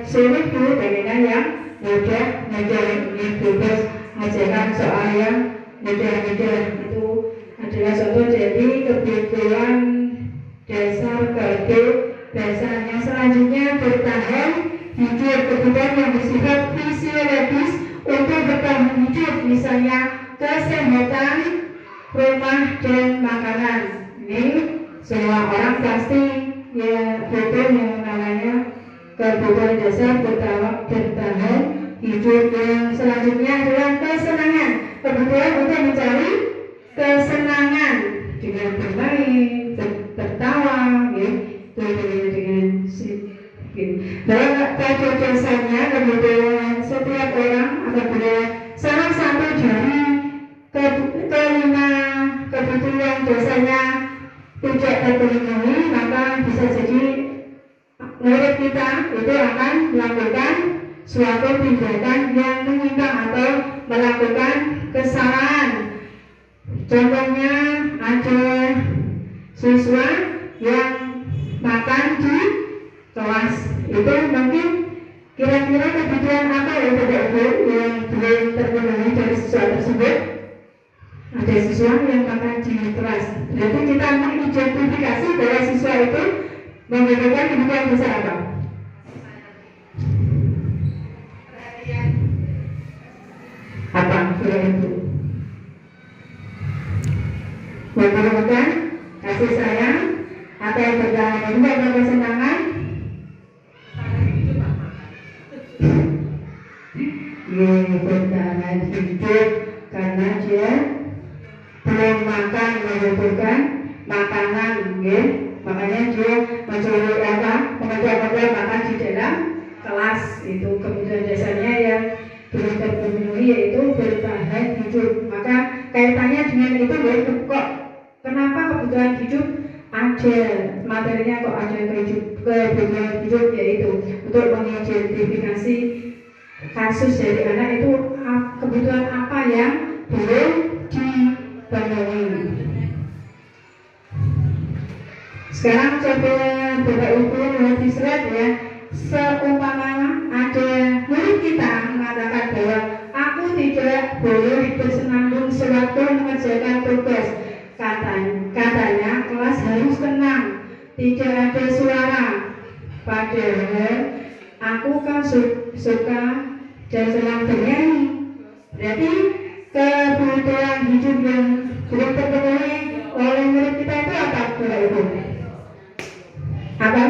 sulit pengennya yang mudah, ingin bebas, mengerjakan soal yang mudah-mudah. Itu adalah contoh dari kebutuhan dasar kebebasan. Yang selanjutnya bertahan hidup, kebutuhan yang bersifat fisiologis untuk bertahan hidup, misalnya kesehatan, rumah dan makanan. Ini semua orang pasti ya butuh yang namanya kebutuhan dasar bertahan hidup. Yang selanjutnya adalah kesenangan, kebutuhan untuk mencari kesenangan dengan bermain, tertawa, ya, dengan dalam pada dasarnya kebutuhan setiap orang apabila salah satu dari kelima kebutuhan dasarnya tidak terpenuhi, maka bisa jadi murid kita itu akan melakukan suatu tindakan yang menyimpang atau melakukan kesalahan. Contohnya ada siswa yang makan di kelas, itu mungkin kira-kira kebutuhan apa yang belum terpenuhi dari siswa tersebut. Ada siswa yang makan di kelas, berarti kita mengidentifikasi bahwa siswa itu membutuhkan kebutuhan besar apa? Apa kira itu? Membutuhkan kasih sayang atau berjalan dengan kesenangan? bertahan hidup karena dia belum makan, membutuhkan makanan, makanya dia mencuri kemudian makan di dalam kelas. Itu kebutuhan dasarnya yang belum terpenuhi, yaitu bertahan hidup. Maka kaitannya dengan itu kok kenapa kebutuhan hidup ada materinya, kok ada kebutuhan hidup, yaitu untuk mengidentifikasi kasus dari anak itu kebutuhan apa yang belum dipenuhi. Sekarang coba Bapak Ibu lihat di slide ya. Seumpama ada murid kita mengatakan bahwa aku tidak boleh bersenandung sewaktu mengerjakan tugas. Katanya kelas harus tenang, tidak ada suara. Padahal aku kan suka dan senang bernyanyi. Berarti kebutuhan hidup yang belum terpenuhi oleh murid kita itu apa, Bapak Ibu? Apa?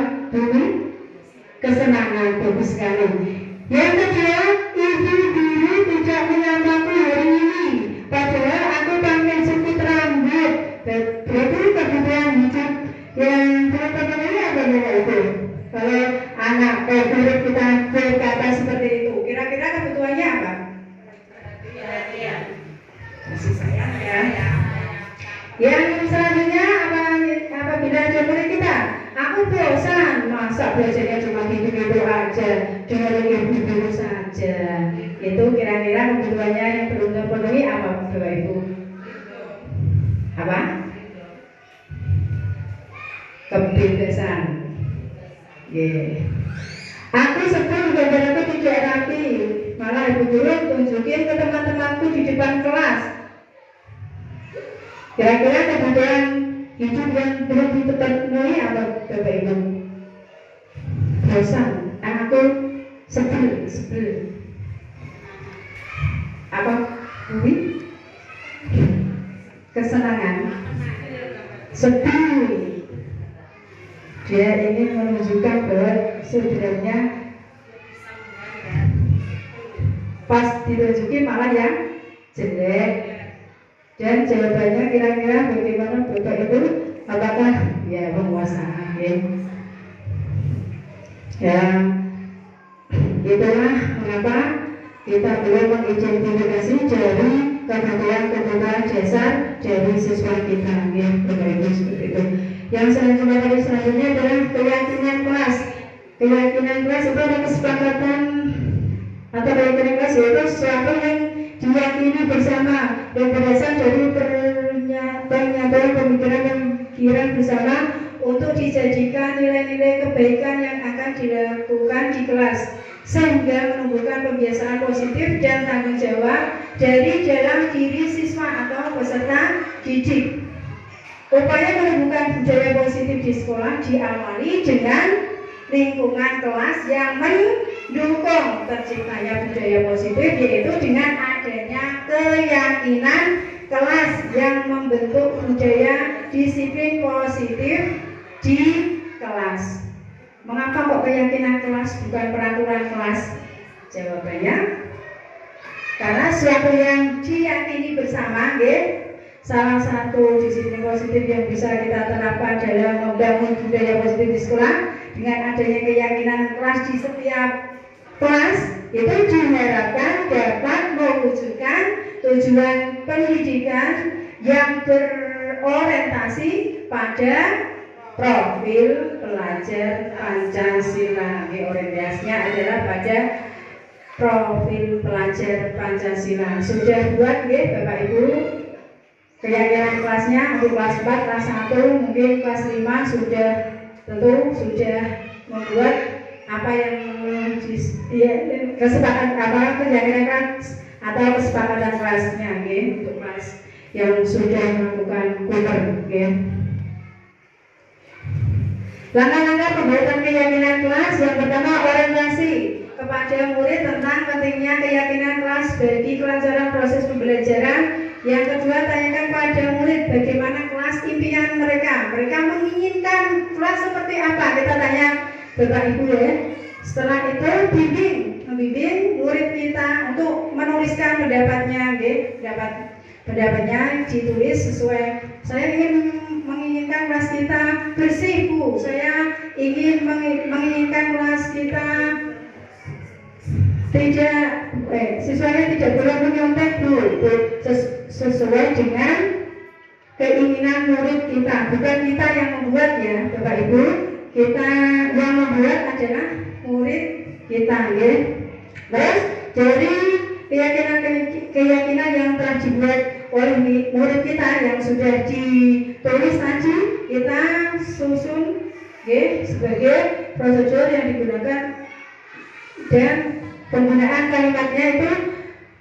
Kesenangan. Bagus sekali. Yang kedua, ibu guru tidak menyamaku hari ini, padahal aku panggil jepit rambut. Berarti kebutuhan hidup yang belum terpenuhi apa, Bapak Ibu? Kalau anak murid kita berkata seperti itu, kira-kira kebutuhannya apa? Kasih sayang ya. Yang selanjutnya apabila ada murid kita, aku bosan, masa belajarnya cuma gitu-gitu aja, dengerin ibu saja. Itu kira-kira kebutuhannya yang belum terpenuhi apa, Bapak Ibu? Apa? Kebebasan. Aku sebel gambar aku tidak rapi, malah ibu guru tunjukin ke teman-temanku di depan kelas. Kira-kira kebutuhan hidup yang belum dipenuhi apa, Bapak Ibu? Bosan, aku sebel. Apa? Kesenangan. Sebel. Dia ingin menunjukkan bahwa sebenarnya pas ditunjukin malah yang jelek. Dan jawabannya kira-kira bagaimana, Bapak Ibu? Apakah ya penguasaan? Ya, itulah mengapa kita belum mengidentifikasi dari kebutuhan dasar dari siswa kita, Bapak Ibu, seperti itu. Yang selanjutnya adalah keyakinan kelas. Keyakinan kelas itu ada kesepakatan atau keyakinan kelas, yaitu sesuatu yang diyakini bersama dan berasal dari pernyataan pemikiran bersama untuk dijadikan nilai-nilai kebaikan yang akan dilakukan di kelas, sehingga menumbuhkan kebiasaan positif dan tanggung jawab dari dalam diri siswa atau peserta didik. Upaya menumbuhkan budaya positif di sekolah diawali dengan lingkungan kelas yang mendukung terciptanya budaya positif, yaitu dengan adanya keyakinan kelas yang membentuk budaya disiplin positif di kelas. Mengapa kok keyakinan kelas bukan peraturan kelas? Jawabannya karena sesuatu yang diyakini bersama, salah satu disiplin positif yang bisa kita terapkan dalam membangun budaya positif di sekolah dengan adanya keyakinan kelas di setiap kelas, itu diharapkan dapat mewujudkan tujuan pendidikan yang berorientasi pada profil pelajar Pancasila. Orientasinya adalah pada profil pelajar Pancasila. Sudah buat Bapak Ibu keyakinan kelasnya untuk kelas 4, kelas 1, mungkin kelas 5 sudah membuat apa yang kesepakatan keyakinan kelas atau kesepakatan kelasnya, untuk kelas yang sudah melakukan kuper. Langkah-langkah pembuatan keyakinan kelas. Yang pertama, orientasi kepada murid tentang pentingnya keyakinan kelas bagi kelancaran proses pembelajaran. Yang kedua, tanyakan pada murid bagaimana kelas impian mereka. Mereka menginginkan kelas seperti apa? Kita tanya Bapak Ibu ya. Setelah itu bimbing membimbing murid kita untuk menuliskan pendapatnya, pendapatnya ditulis sesuai. Saya menginginkan kelas kita bersih, Bu. Saya ingin menginginkan kelas kita tidak siswanya tidak boleh menyontek, Bu. Itu sesuai dengan keinginan murid kita, bukan kita yang membuat ya, Bapak Ibu. Kita yang membuat adalah murid kita, ya. Terus dari keyakinan yang telah dibuat oleh murid kita yang sudah ditulis tadi, kita susun sebagai prosedur yang digunakan, dan penggunaan kalimatnya itu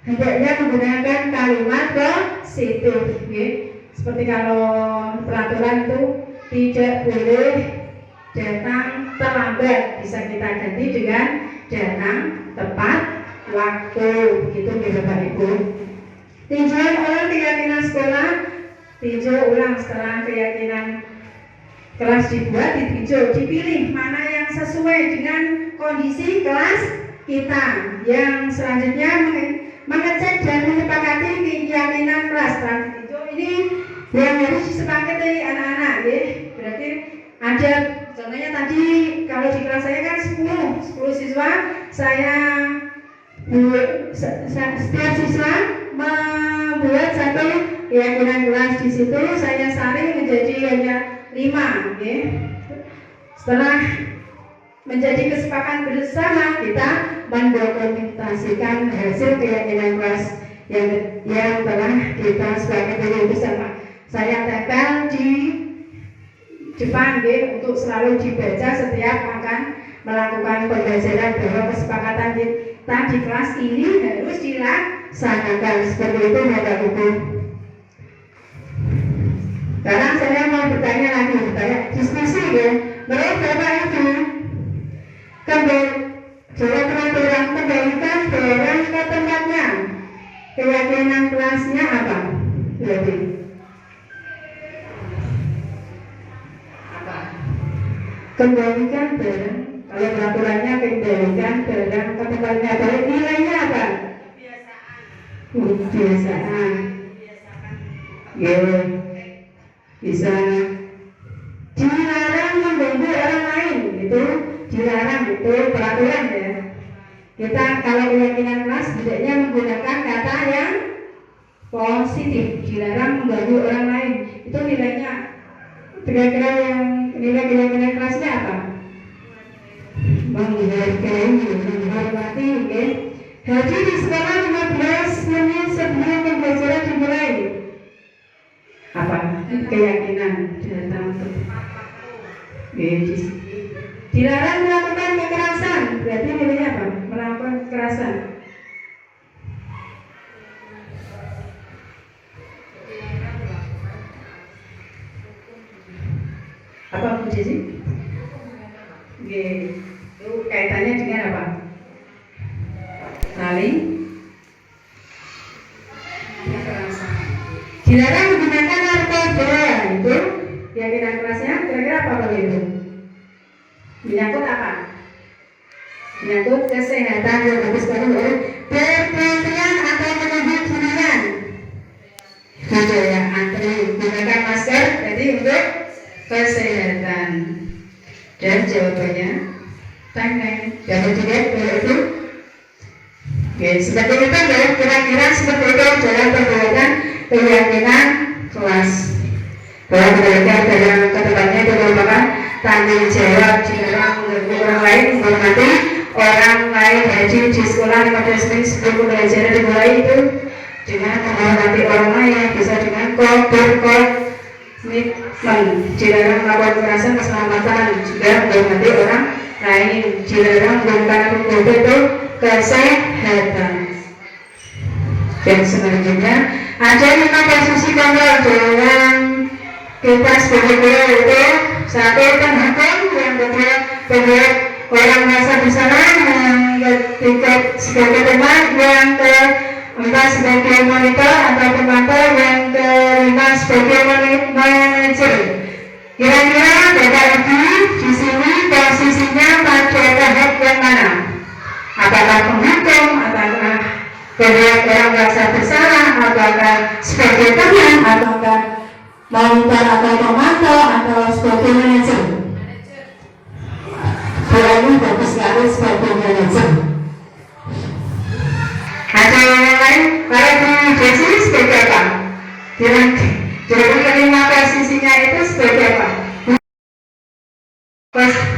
hendaknya menggunakan kalimat positif. Seperti kalau peraturan itu tidak boleh datang terlambat, bisa kita ganti dengan datang tepat waktu, begitu ya Bapak Ibu. Tinjau ulang keyakinan sekolah, tinjau ulang setelah keyakinan kelas dibuat, ditinjau, dipilih mana yang sesuai dengan kondisi kelas kita. Yang selanjutnya mengecek dan menyepakati keyakinan kelas. Ini yang harus disepakati anak-anak, ya. Berarti ada, contohnya tadi kalau di kelas saya kan 10 siswa, setiap siswa membuat satu keyakinan kelas. Di situ saya saring menjadi hanya 5, ya. Setelah menjadi kesepakatan bersama, kita mendokumentasikan hasil keyakinan kelas yang telah kita sepakati bersama. Saya tempel di depan, untuk selalu dibaca setiap akan melakukan pembelajaran, bahwa kesepakatan kita di kelas ini harus dilaksanakan. Seperti itu Bapak Ibu. Sekarang saya mau bertanya lagi, diskusi, ya. Menurut Bapak Ibu, dalam peraturan kembalikan barang ke tempatnya, keyakinan kelasnya apa? Berarti kembalikan barang, kalau peraturannya kembalikan barang ke tempatnya, barang nilainya apa? Kebiasaan. Ya, bisa dilarang mengganggu orang lain, itu dilarang, itu peraturan, ya. Kita kalau keyakinan kelas hendaknya menggunakan kata yang positif, dilarang mengganggu orang lain. Itu nilainya, kira-kira yang nilai keyakinan kelasnya apa? Menghargai, menghormati, ya. Haji di sekolah 15 menit sebelum pembelajaran dimulai. Apa? Keyakinan datang tepat. Dilarang melakukan kekerasan, berarti nilainya apa? Melakukan kekerasan. Apa Bu Jesi? Itu kaitannya dengan apa? Saling kekerasan. Dilarang menggunakan narkoba, itu keyakinan kelasnya kira-kira apa Pak Ibu? Menyangkut apa? Menyangkut kesehatan yang bagus, berpergian atau menuju durian. Ya, antri menggunakan masker, jadi untuk kesehatan. Dan jawabannya tangan. Jangan juga itu. Oke, seperti itu ya, kira-kira seperti itu dalam perbuatan keyakinan kelas. Bahwa mereka dalam kedepannya itu merupakan tanggung jawab, dilarang mengganggu orang lain, menghormati orang lain. Jadi di sekolah 15 menit sebelum pembelajaran dimulai itu dengan menghormati orang lain, bisa dengan berkomitmen. Dilarang melakukan kekerasan, keselamatan, juga menghormati orang lain. Dilarang menggunakan narkoba, itu kesehatan. Dan selanjutnya ada 5 posisi kontrol dalam kita sebagai guru, itu 1 penghukum, yang kedua pembuat orang merasa bersalah, yang ketiga sebagai teman, yang keempat sebagai monitor atau pemantau, yang kelima sebagai manajer. Kira-kira Bapak Ibu di sini posisinya pada tahap yang mana? apakah penghukum, apakah kemudian orang merasa bersalah, apakah sebagai teman, apakah monitor atau pemantau atau sebagai manajer. Berani bagus sekali sebagai manajer. Ada yang lain, kalau di Desi sebagai apa? Jadi kelima posisinya itu sebagai apa?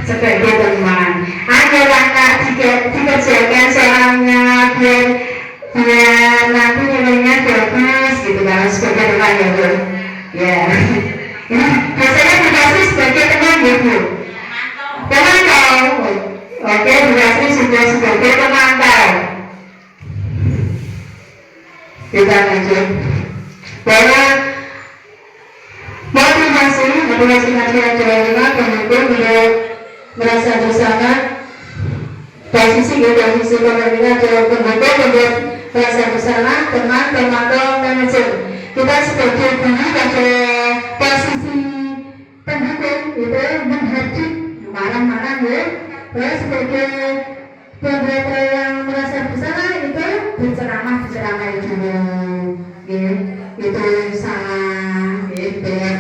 Sebagai teman. Ada langkah dikerjakan soalnya biar nanti nilainya bagus gitu kan sebagai teman ya Bu. Ya. Ini biasanya dikasih sebagai teman ya Bu. Pemantau. Oke, dikasih sudah sebagai pemantau. Kita lanjut. Bahwa motivasi masyarakat Jawa Tengah pendukung beliau merasa bersama posisi kepemimpinan Jawa pendukung membuat merasa bersama teman pemantau manajer. Kita sebagai guru pada posisi pendukung itu menghadir marah-marah ya. Terus sebagai beberapa yang merasa bersama itu berceramah itu itu salah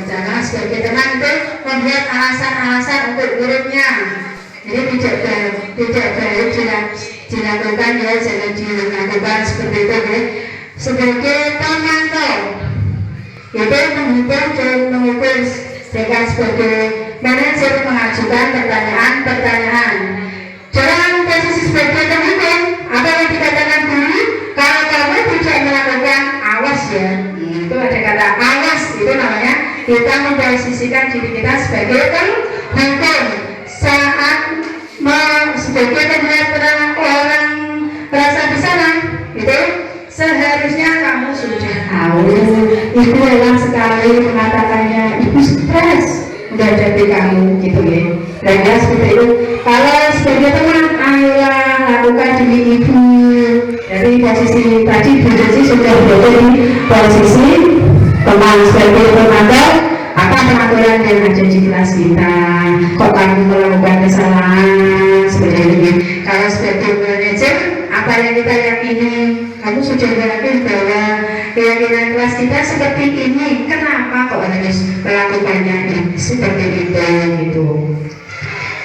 jangan sebagai teman itu membuat alasan-alasan untuk gurunya. Jadi tidak baik dilakukan ya, jangan dilakukan seperti itu ya. Sebagai pemantau itu menghitung dan mengukur, sedangkan sebagai manajer mengajukan pertanyaan. Dalam posisi sebagai pemimpin, apa yang dikatakan dulu, kalau kamu tidak melakukan awas ya, itu ada kata awas, itu namanya kita memposisikan diri kita sebagai pemimpin. Saat sebagai orang merasa bersalah, itu seharusnya kamu sudah tahu. Ibu lelah sekali mengatakannya, ibu stres menghadapi kamu gitu ya. Dan ya seperti itu. Kalau sebagai teman, ayolah lakukan diri ibu. Dari posisi tadi Bu Desi sudah berada di posisi teman sebagai pemantau. Apa peraturan yang ada di kelas kita? Kok kamu melakukan kesalahan seperti ini? Kalau sebagai manajer, apa yang kita yakini? Kamu sudah yakin bahwa keyakinan kelas kita seperti ini. Kenapa kok harus melakukannya seperti itu gitu?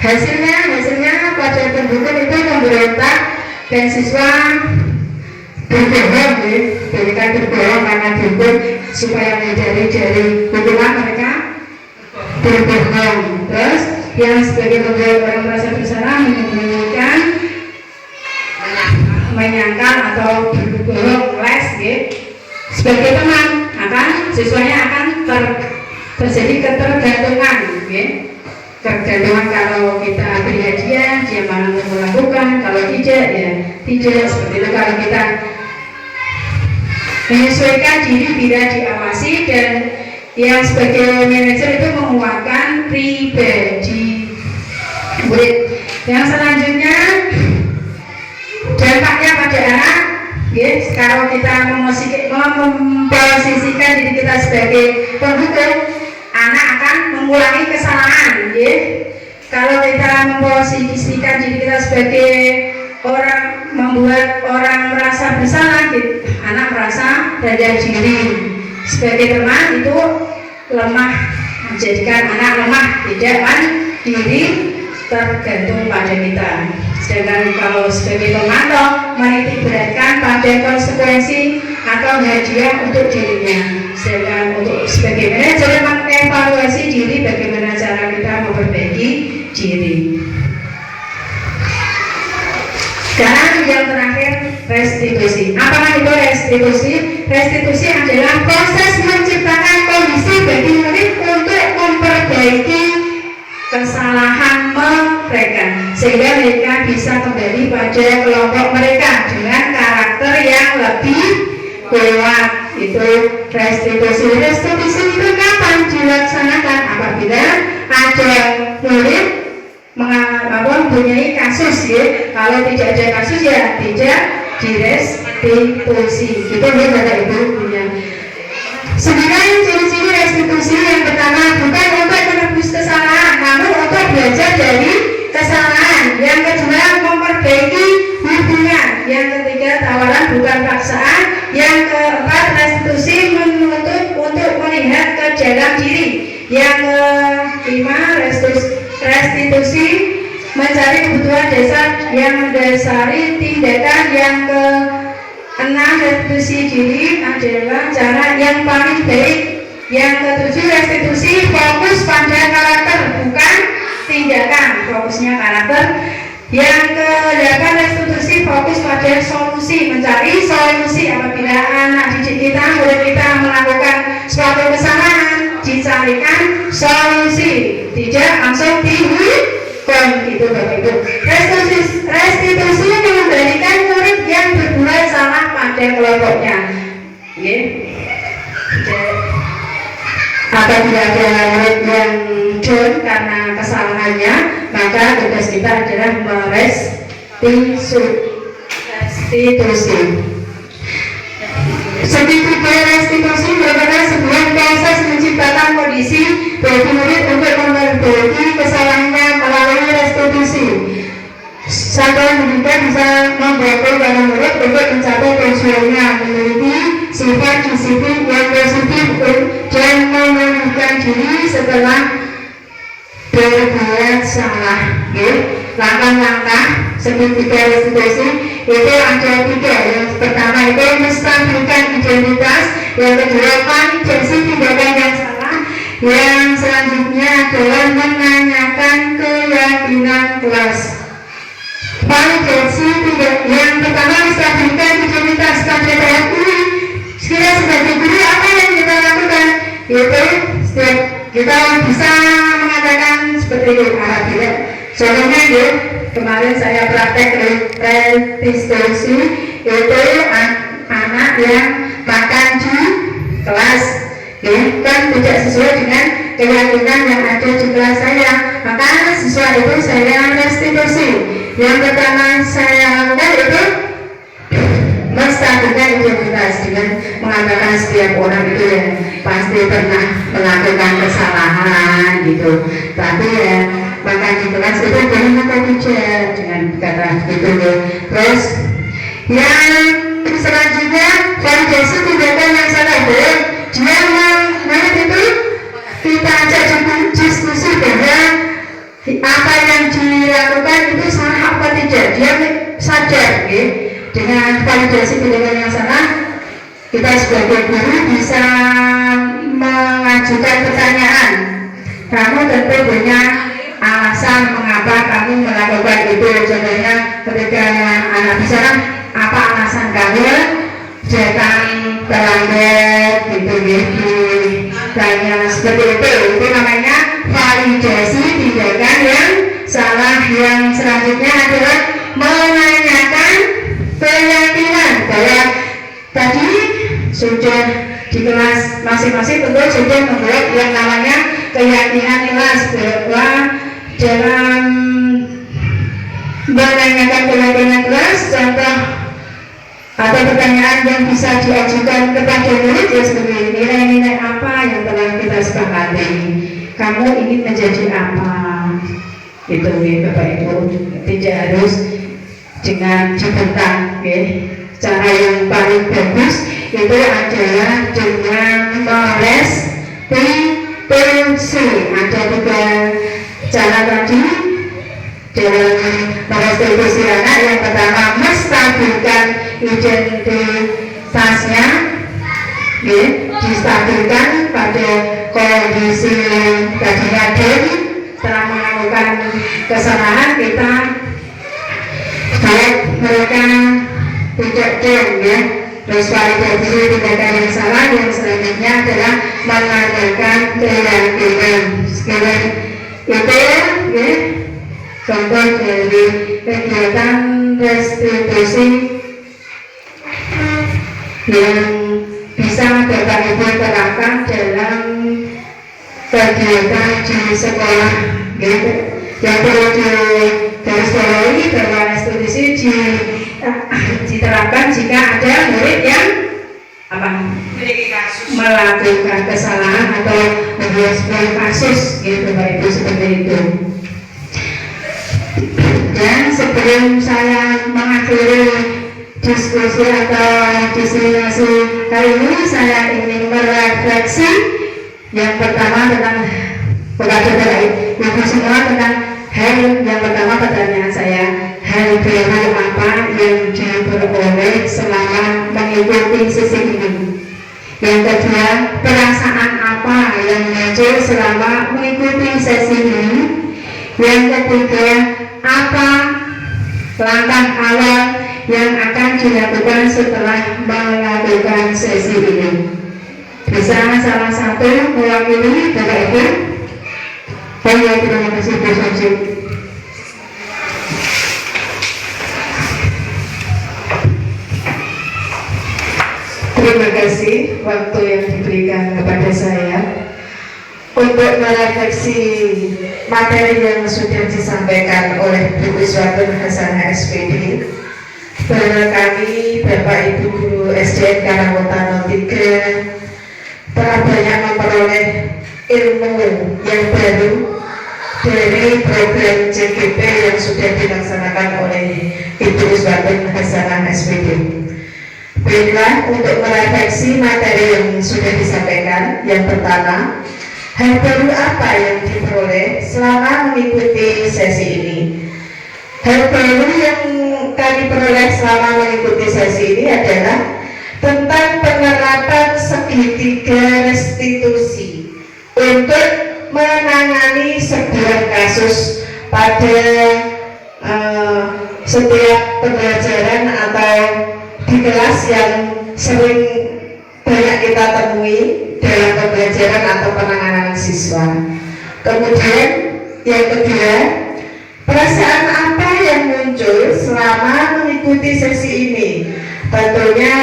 Hasilnya pada pendukung itu memberontak dan siswa berbohong ya, mereka berbohong karena dukung supaya menjadi hukuman mereka berbohong. Terus yang sebagai membuat orang merasa bersalah menyangkal atau berbohong les ya. Sebagai teman akan siswanya akan terjadi ketergantungan ya. Tergantungan kalau kita beri hadiah dia malah melakukan, kalau tidak ya tidak. Seperti itu kalau kita menyesuaikan diri bila diawasi. Dan yang sebagai manajer itu menguatkan pribadi murid. Yang selanjutnya dampaknya pada anak yes, kalau kita memposisikan diri kita sebagai penghukum, anak akan mengulangi kesalahan ya. Kalau kita memposisikan diri kita sebagai orang, membuat orang merasa bersalah gitu, anak merasa rendah diri. Sebagai teman itu lemah, menjadikan anak lemah, tidak mandiri, tergantung pada kita. Sedangkan kalau sebagai pemantau menitik beratkan pada konsekuensi atau hadiah untuk dirinya. Sedangkan untuk sebagai manajer mengevaluasi diri, bagaimana cara kita memperbaiki diri. Sekarang yang terakhir, restitusi. Apakah itu restitusi? Restitusi adalah proses menciptakan kondisi bagi murid untuk memperbaiki kesalahan mereka sehingga mereka bisa kembali pada kelompok mereka dengan karakter yang lebih kuat. Itu restitusi. Restitusi itu kapan dilaksanakan? Apabila ada murid mempunyai kasus ya. Kalau tidak ada kasus ya tidak direstitusi. Itu Bapak Ibu punya. Sebenarnya ciri-ciri restitusi yang pertama bukan untuk menebus kesalahan, namun untuk belajar dari kesalahan. Yang kedua memperbaiki tawaran bukan paksaan. Yang keempat, restitusi menuntut untuk melihat ke dalam diri. Yang kelima, restitusi mencari kebutuhan dasar yang mendasari tindakan. Yang keenam, restitusi diri adalah cara yang paling baik. Yang ketujuh, restitusi fokus pada karakter bukan tindakan, fokusnya karakter. Yang kedelapan, restitusi fokus pada solusi, mencari solusi apabila anak didik kita, murid kita melakukan suatu kesalahan, dicarikan solusi, tidak langsung dihukum, gitu Bapak Ibu. Restitusi mengembalikan murid yang berbuat salah pada kelompoknya. Apabila ada murid yang down karena kesalahannya, maka tugas kita adalah restitusi. Segitiga restitusi merupakan sebuah proses menciptakan kondisi bagi murid untuk memperbaiki kesalahannya melalui restitusi. Satuan pendidikan bisa membantu para murid untuk mencapai tujuannya, memiliki sifat disiplin yang positif dan memulihkan diri setelah berbuat salah. Langkah-langkah segitiga restitusi itu ada 3. Yang pertama itu menstabilkan identitas, yang kedua validasi tindakan yang salah, yang selanjutnya adalah menanyakan keyakinan kelas. Validasi tindakan yang pertama, menstabilkan identitas pada tahap ini. Sekiranya sebagai guru apa yang kita lakukan? Yaitu setiap kita bisa mengatakan seperti itu. Apabila contohnya kemarin saya praktek restitusi, yaitu anak yang makan di kelas kan tidak sesuai dengan keyakinan yang ada di kelas saya, maka siswa itu saya restitusi. Yang pertama saya lakukan itu menstabilkan identitas dengan mengatakan setiap orang itu ya pasti pernah melakukan kesalahan gitu, tapi ya makan di kelas itu jangan makan tidak dengan kata gitu. Terus yang selanjutnya, validasi tindakan yang salah. Dia menurut itu kita ajak diskusi bahwa apa yang dilakukan itu salah apa tidak. Dia sadar dengan validasi tindakan yang salah, kita sebagai guru bisa mengajukan pertanyaan. Kamu tentu punya alasan mengapa kamu melakukan itu. Contohnya ketika anak bicara, apa alasan kamu datang terlambat gitu, tanya seperti itu namanya validasi tindakan yang salah. Yang selanjutnya adalah menanyakan keyakinan bahwa tadi sudah di kelas masing-masing tentu sudah membuat yang namanya keyakinan kelas bahwa dalam menanyakan keyakinan kelas, contoh atau pertanyaan yang bisa diajukan kepada murid ya seperti nilai-nilai apa yang telah kita sepakati, kamu ingin menjadi apa, itu Bapak Ibu. Tidak harus dengan dibentang cara yang paling bagus itu adalah dengan merestitusi. Ada 3 cara tadi dalam merestitusi anak. Yang pertama, menstabilkan identitasnya, distabilkan pada kondisi tadinya dan setelah melakukan kesalahan kita buat mereka tidak down Terus validasi tindakan yang salah. Yang selanjutnya adalah menanyakan keyakinan. Sekarang itu contoh dari kegiatan restitusi yang bisa Bapak Ibu terapkan dalam kegiatan di sekolah. Yang perlu digarisbawahi bahwa restitusi diterapkan jika ada murid yang melakukan kesalahan atau membuat sebuah kasus Bapak Ibu, seperti itu. Dan sebelum saya mengakhiri diskusi atau diseminasi kali ini saya ingin merefleksi yang pertama tentang kepada ibu semua tentang hal yang pertama pertanyaan saya, hal baru apa yang diperoleh selama mengikuti sesi ini. Yang kedua, perasaan apa yang muncul selama mengikuti sesi ini. Yang ketiga, apa langkah awal yang akan dilakukan setelah melakukan sesi ini. Bisa salah satu mewakili Bapak Ibu? Terima kasih Bu Samsi. Terima kasih waktu yang diberikan kepada saya untuk merefleksi materi yang sudah disampaikan oleh Bu Iswatun Hasanah SPD. Kami Bapak Ibu Guru SDN Karangutano 3 telah banyak memperoleh ilmu yang baru dari program CGP yang sudah dilaksanakan oleh Ibu Iswatun Hasanah SPD. Baiklah, untuk merefleksi materi yang sudah disampaikan, yang pertama, hal baru apa yang diperoleh selama mengikuti sesi ini? Hal baru yang kami peroleh selama mengikuti sesi ini adalah tentang penerapan segitiga restitusi untuk menangani sebuah kasus pada setiap pembelajaran atau di kelas yang sering banyak kita temui dalam pembelajaran atau penanganan siswa. Kemudian yang kedua, perasaan apa yang muncul selama mengikuti sesi ini? Tentunya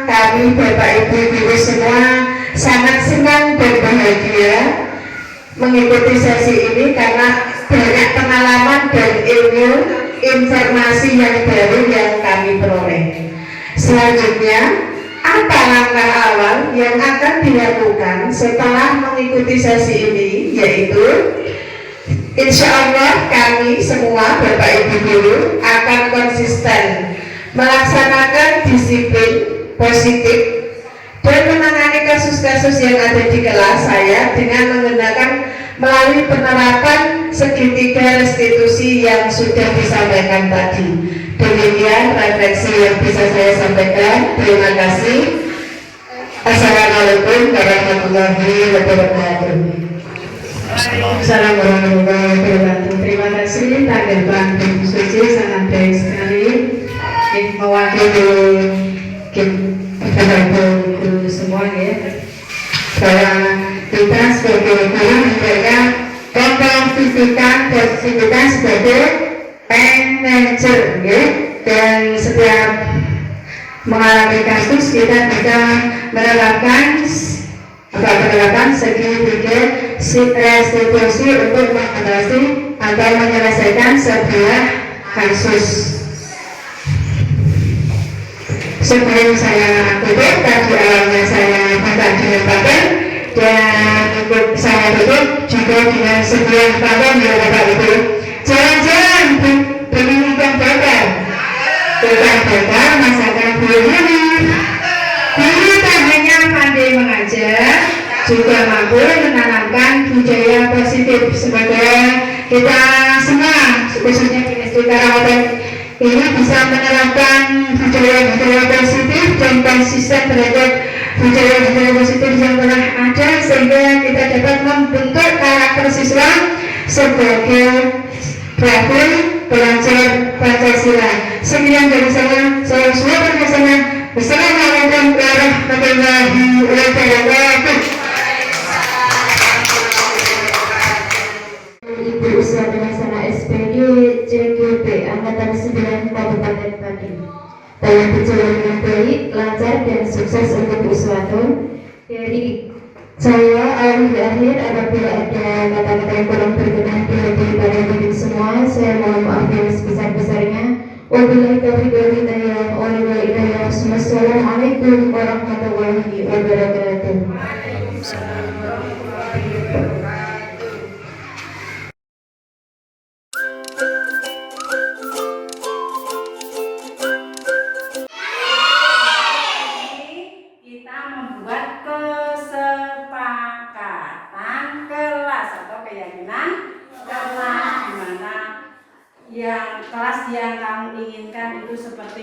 kami Bapak Ibu Guru semua sangat senang dan bahagia mengikuti sesi ini karena banyak pengalaman dan ilmu informasi yang baru yang kami peroleh. Selanjutnya, apa langkah awal yang akan dilakukan setelah mengikuti sesi ini? Yaitu insya Allah kami semua Bapak Ibu Guru akan konsisten melaksanakan disiplin positif dan menangani kasus-kasus yang ada di kelas saya dengan menggunakan melalui penerapan segitiga restitusi yang sudah disampaikan tadi. Demikian refleksi yang bisa saya sampaikan. Terima kasih. Assalamualaikum warahmatullahi wabarakatuh. Assalamualaikum warahmatullahi wabarakatuh. Terima kasih tanggapan Bu Suci sangat baik sekali. Mewakili guru semua ya. Bahwa kita sebagai guru memberikan komposisikan posisi kita sebagai manager ya, dan setiap mengalami kasus kita bisa menerapkan segitiga restitusi untuk mengatasi atau menyelesaikan sebuah kasus. Sebelum saya tutup, tadi awalnya saya buka dengan paten dan untuk saya tutup juga dengan sebuah paten ya Bapak Ibu. Jalan-jalan dengan ikan bakar, ikan bakar masakan Buyuni. Guru tak hanya pandai mengajar, juga mampu menanamkan budaya positif. Semoga kita semua, khususnya di SD Karangutano ini bisa menerapkan budaya-budaya positif dan konsisten terhadap budaya-budaya positif yang telah ada sehingga kita dapat membentuk karakter siswa sebagai pelaku pelajar Pancasila. Sekian dari saya Suwatun Hasanah. Wassalamualaikum warahmatullahi wabarakatuh. Ibu Iswatun Hasanah SPD CGP Angkatan 9 Kabupaten Pati. Dalam berjalan dengan baik, lancar dan sukses untuk Bu Iswatun. Dari saya akhir apabila ada kata-kata yang kurang berkenan di hati para hadirin semua, saya mohon maaf yang sebesar-besarnya. Wabillahi taufiq wal hidayah. Wassalamualaikum warahmatullahi wabarakatuh.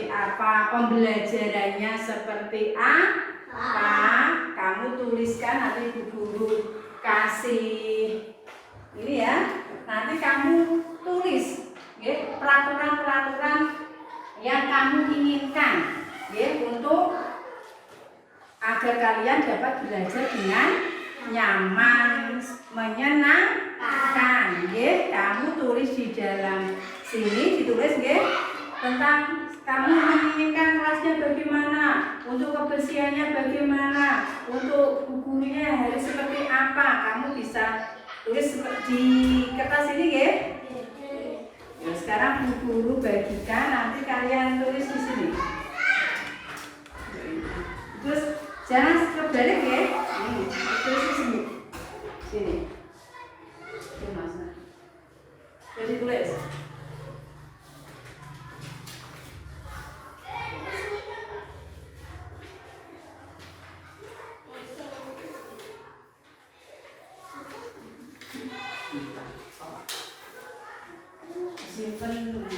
seperti apa, pembelajarannya seperti apa, kamu tuliskan, nanti Bu Guru kasih ini ya, nanti kamu tulis ya, peraturan-peraturan yang kamu inginkan ya, untuk agar kalian dapat belajar dengan nyaman, menyenangkan ya. Kamu tulis di dalam sini, ditulis ya, tentang kamu menginginkan kelasnya bagaimana, untuk kebersihannya bagaimana, untuk gurunya harus seperti apa. Kamu bisa tulis di kertas ini ya. Ya, sekarang Bu Guru bagikan, nanti kalian tulis di sini. Terus jangan kebalik ya. Ini tulis di sini. Sini. Ini Mas. Jadi tulis. Simpen dulu.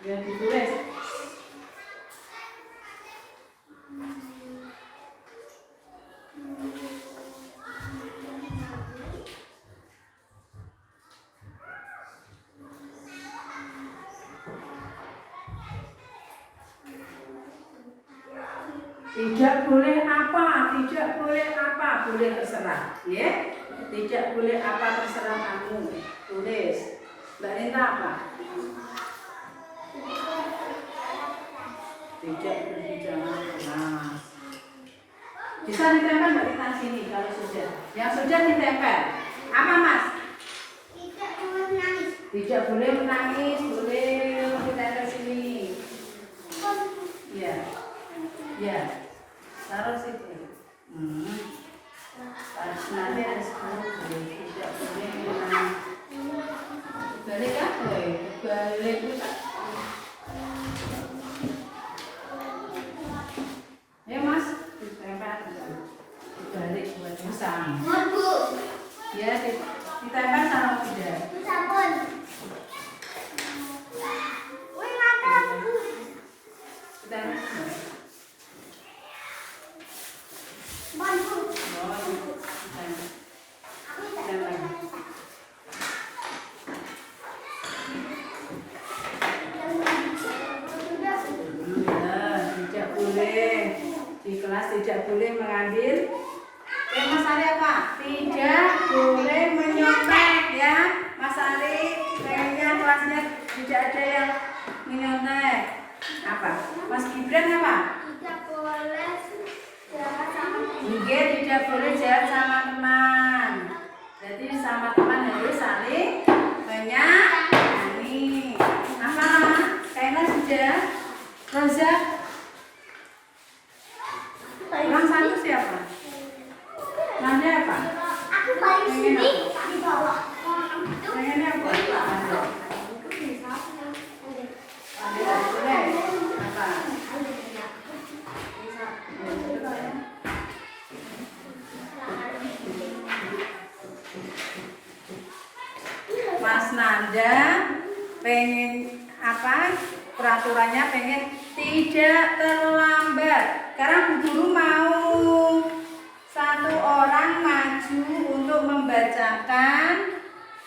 Biar ditulis. Tidak boleh apa, tidak boleh apa, boleh terserah, ya. Tidak boleh apa, terserah kamu. Tulis. Mbak Rita apa? Tidak berbicara keras. Bisa ditempel Mbak Rita sini kalau sudah. Yang sudah ditempel. Apa Mas? Tidak boleh menangis. Tidak boleh menangis, boleh ditempel sini. Ya. Ya. Taruh situ. Nanti ada 10. Tidak boleh menangis. Balik kan? Balik juga. Ya Mas, ditempel. Balik buat musang. Bu. Ya, ditempel sama tidak? Sabun. Wih, mantap. Ditempel. Bantu. Oh, ditempel. Aku tak Ditempel. Tidak boleh di kelas, tidak boleh mengambil. Mas Ari apa? Tidak boleh menyontek ya, Mas Ari. Pengennya kelasnya tidak ada yang menyontek. Apa? Mas Gibran apa? Tidak boleh jahat sama Juga tidak boleh jahat sama teman. Jadi sama teman harus saling menyayangi. Apa? Kayaknya sudah. Roza. Ulang satu siapa? Nanda apa? Aku paling sini di bawah. Pengennya apa? Nanda. Nanda boleh. Apa? Mas Nanda pengen apa? Peraturannya pengen tidak terlambat. Sekarang Bu Guru mau satu orang maju untuk membacakan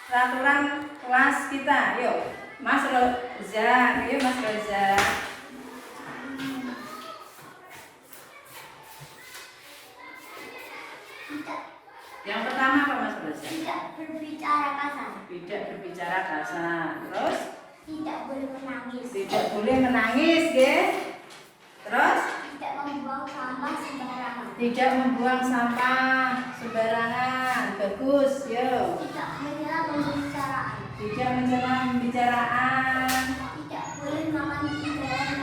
peraturan kelas kita. Yuk, Mas Reza, yuk Mas Reza. Yang pertama apa Mas Reza? Tidak berbicara kasar. Tidak berbicara kasar. Terus? Tidak boleh menangis. Tidak boleh menangis, guys. Terus? Tidak membuang sampah sembarangan. Tidak membuang sampah sembarangan. Bagus, yuk. Tidak menyela pembicaraan. Tidak mencela pembicaraan.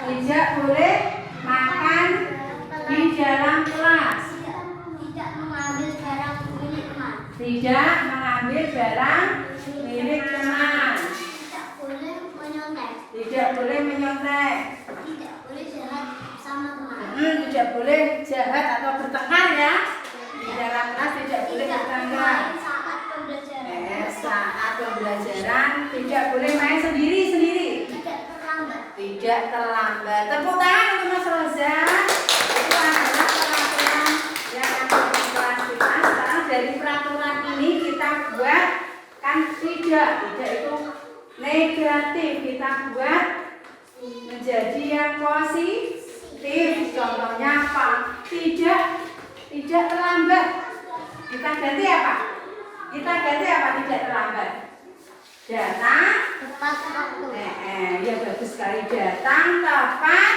Tidak boleh makan di dalam kelas. Tidak boleh makan di dalam kelas. Tidak mengambil barang milik teman. Tidak mengambil barang milik teman. Tidak boleh menyontek. Tidak boleh menyontek. Tidak boleh jahat sama teman. Tidak boleh jahat atau bertengkar ya. dalam kelas tidak boleh bertengkar. Saat pembelajaran. Saat pembelajaran tidak boleh main sendiri-sendiri. Tidak terlambat. Tidak terlambat. Tepuk tangan untuk Mas Roza. Itu adalah peraturan yang ada di kelas kita. Sekarang dari peraturan ini kita buat kan tidak itu negatif, kita buat menjadi yang positif. Contohnya apa? Tidak terlambat. Kita ganti apa? Tidak terlambat. Datang Tepat waktu. ya bagus sekali, datang tepat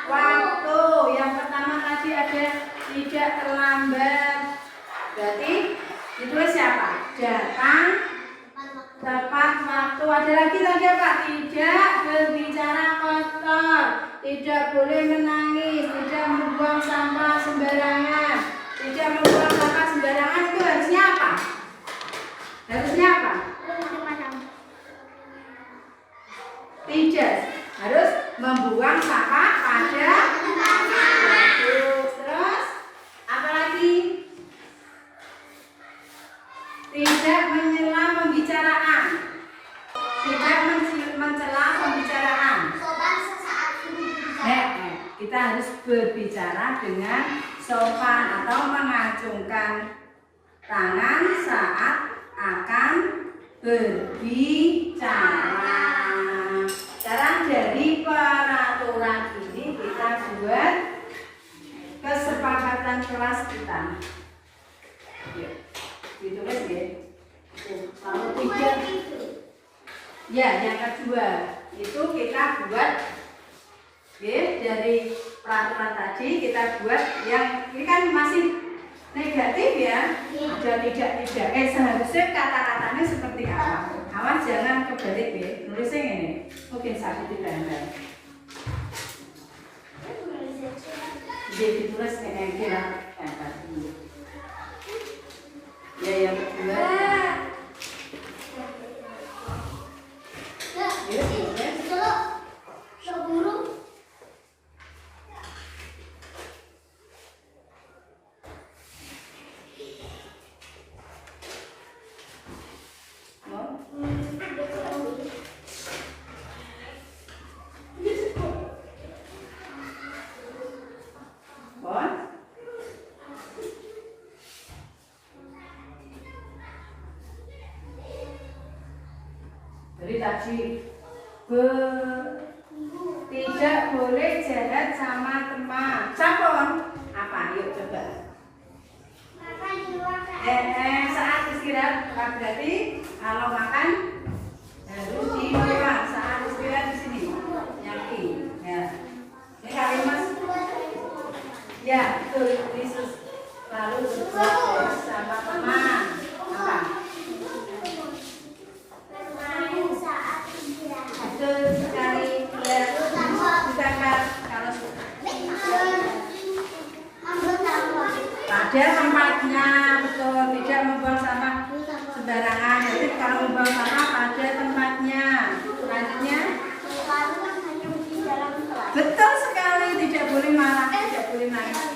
waktu. Yang pertama tadi ada tidak terlambat. Berarti ditulis siapa? Datang tepat waktu. Ada lagi apa? Tidak berbicara kotor, tidak boleh menangis, tidak membuang sampah sembarangan. Tidak membuang sampah sembarangan itu harusnya apa? Tidak harus membuang sampah pada bagus. Terus apa lagi? Tidak menyela pembicaraan. Tidak mencela pembicaraan. Sopan sesaat berbicara. Kita harus berbicara dengan sopan atau mengacungkan tangan saat akan berbicara. Sekarang dari peraturan ini kita buat kesepakatan kelas kita. Ditulis ya. Lalu tidak. Ya, yang kedua itu kita buat dari peraturan tadi kita buat yang ini kan masih negatif ya. Ada tidak. Seharusnya kata-katanya seperti apa? Awas jangan kebalik ya. Nulisnya ini. Mungkin satu tidak ada. Jadi ditulis kayak kira ya yang kedua. Jadi tadi tidak boleh jahat sama teman. Sabon apa? Yuk coba. Saat istirahat berarti kalau makan harus di luar. Saat istirahat di sini. Yakin. Ya. Ini kali Mas. Ya, betul. Yesus lalu berbuat sama teman. Apa? Betul sekali. Ya, bukankah kalau pada tempatnya, betul, tidak membuang sampah sembarangan. Jadi kalau membuang sampah pada tempatnya. Selanjutnya, betul sekali, tidak boleh marah, tidak boleh nangis.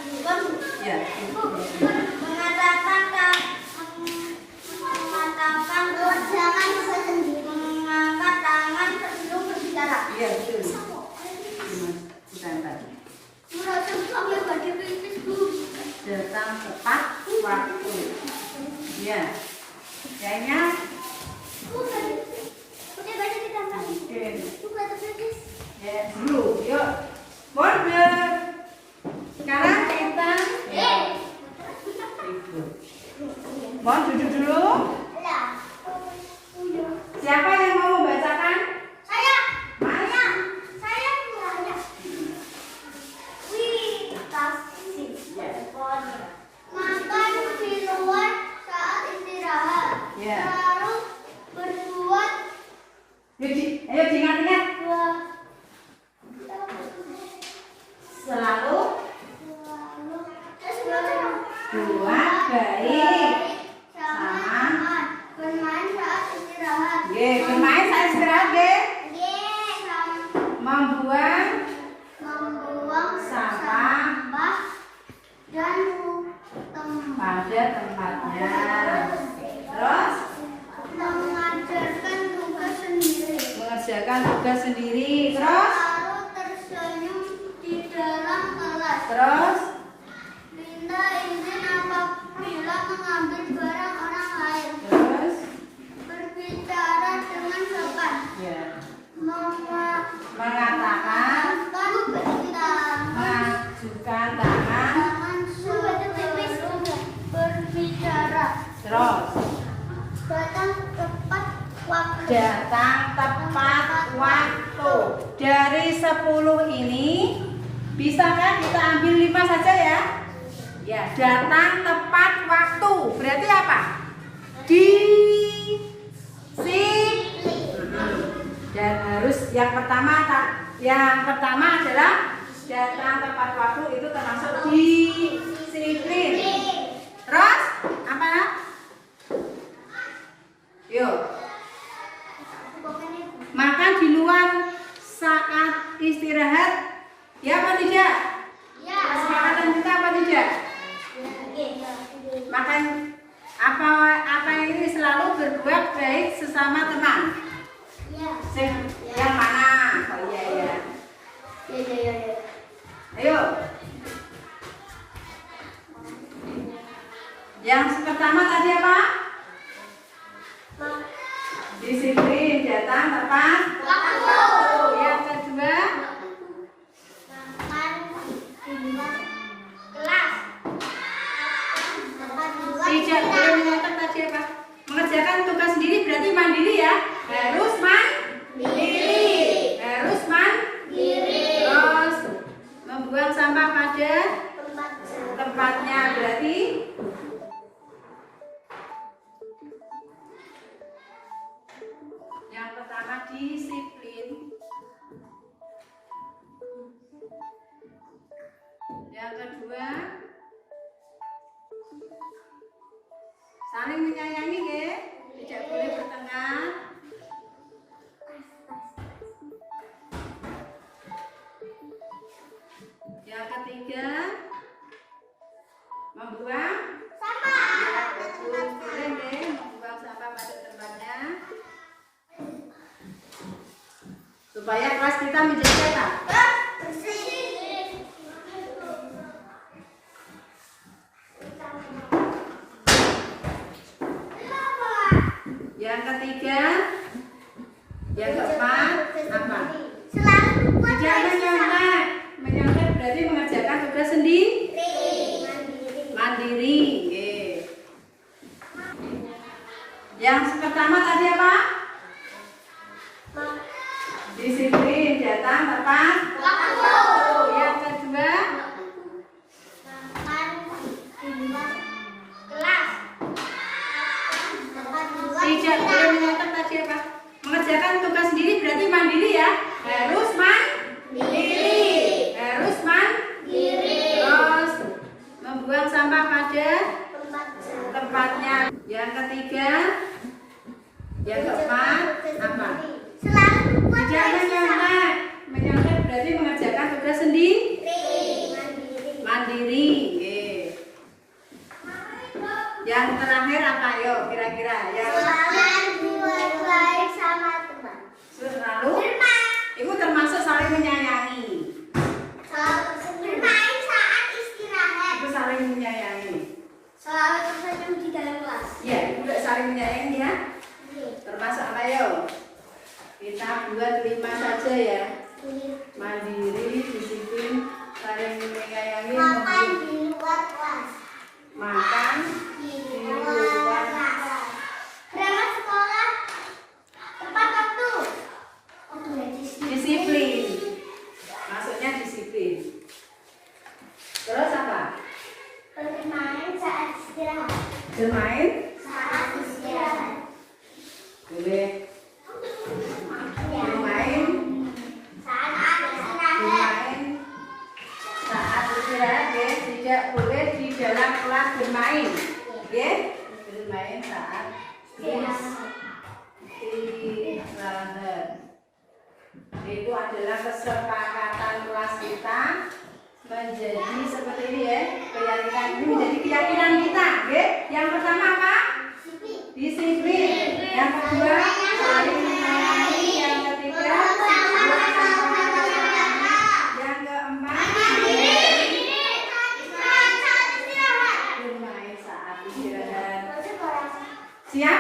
Ya. Mengatakan jangan mengangkat tangan sebelum berbicara. Iya betul. Bukan. Datang tepat waktu. Ya. Kayaknya. Ya dulu. Yuk. Border. Sekarang kita. Mohon duduk dulu. Siapa yang mau membacakan? Saya. Mas. Saya mulanya. Kasih. Makan di luar saat istirahat. Ya. Lalu berbuat Ayo diingat-ingat. Selalu buat baik sama bermain saat istirahat. bermain saat istirahat membuang Membuang sampah sampah dan pada mengerjakan tugas sendiri. Terus? Selalu tersenyum di dalam kelas. Terus? Minta izin apabila mengambil barang orang lain. Terus? Berbicara dengan sopan. Ya. Mengatakan berita. Mengajukan tangan. Jangan sebelum berbicara. Terus? Datang tepat waktu. Datang tepat waktu. Dari 10 ini bisakah kita ambil 5 saja ya? Ya, datang tepat waktu. Berarti apa? Dan harus yang pertama adalah datang tepat waktu, itu termasuk disiplin. Terus apa? Yuk. Makan di luar saat istirahat. Ya apa tidak? Ya. Kesepakatan kita apa tidak? Makan apa ini selalu berbuat baik sesama teman. Ya. Yang mana? Oh iya ya. Ya. Ayo. Yang pertama tadi apa? Disiplin, datang tepat waktu. Yang kedua? Kelas. Tidak boleh mengontak tadi apa? Mengerjakan tugas sendiri berarti mandiri ya. Harus mandiri. Harus mandiri. Terus membuang sampah pada tempatnya berarti yang pertama disiplin. Yang kedua saling menyayangi ya, tidak boleh bertengkar. Yang ketiga membuang sampah. Ya, boleh deh membuang sampah pada tempatnya supaya kelas kita menjadi apa? Yang ketiga, yang keempat apa? Selalu Tidak menyontek. Menyontek berarti mengerjakan tugas sendiri. Mandiri. Oke. Yang pertama tadi apa? Disiplin, datang tepat waktu. Yang kedua, kelas. tidak boleh menyontek tadi apa? Mengerjakan tugas sendiri berarti mandiri ya. Harus mandiri. Harus mandiri. Terus membuang sampah pada tempatnya. Yang ketiga, yang keempat apa? Selalu Tidak menyontek. Menyontek berarti mengerjakan tugas sendiri. Mandiri. Oke. Yang terakhir apa? Yuk kira-kira. Yang berbuat baik sama teman. selalu itu termasuk saling menyayangi. Bermain saat istirahat. Itu saling menyayangi. Selalu tersenyum di dalam kelas. Ya, itu juga saling menyayangi ya. Termasuk apa yuk? Kita buat 5 saja ya. Mandiri, disiplin, saling menyayangi, Makan di luar kelas. makan Di di luar luar. kelas. Berangkat sekolah tepat waktu. Disiplin. Maksudnya disiplin. Terus apa? Bermain saat istirahat. Bermain Saat istirahat. boleh. Ya. Bermain Saat istirahat. bermain saat istirahat ya, tidak boleh di dalam kelas bermain ya, bermain saat istirahat. Itu adalah kesepakatan kelas kita menjadi seperti ini ya, keyakinan ini menjadi keyakinan kita ya. Yang pertama apa? Disiplin. Yang kedua saling menyayangi. Yang ketiga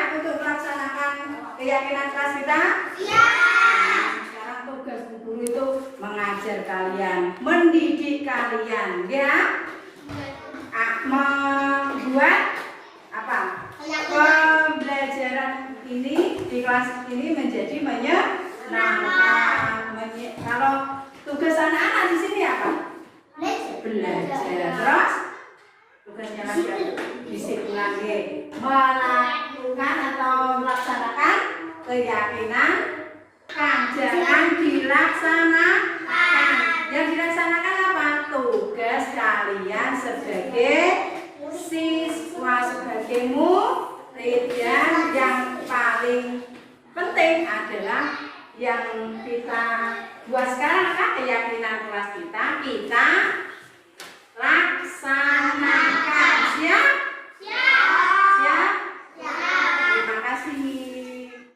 siap untuk melaksanakan keyakinan kelas kita? Siap. Sekarang tugas Bu Guru itu mengajar kalian, mendidik kalian, ya. Membuat apa? Pembelajaran ini di kelas ini menjadi menyenangkan. Kalau tugas anak-anak di sini apa? Belajar. Terus tugasnya lagi disiplin melakukan atau melaksanakan keyakinan kan, jangan dilaksanakan. Yang dilaksanakan apa? Tugas kalian sebagai siswa, sebagai murid. Yang paling penting adalah yang kita buat sekarang kan keyakinan kelas kita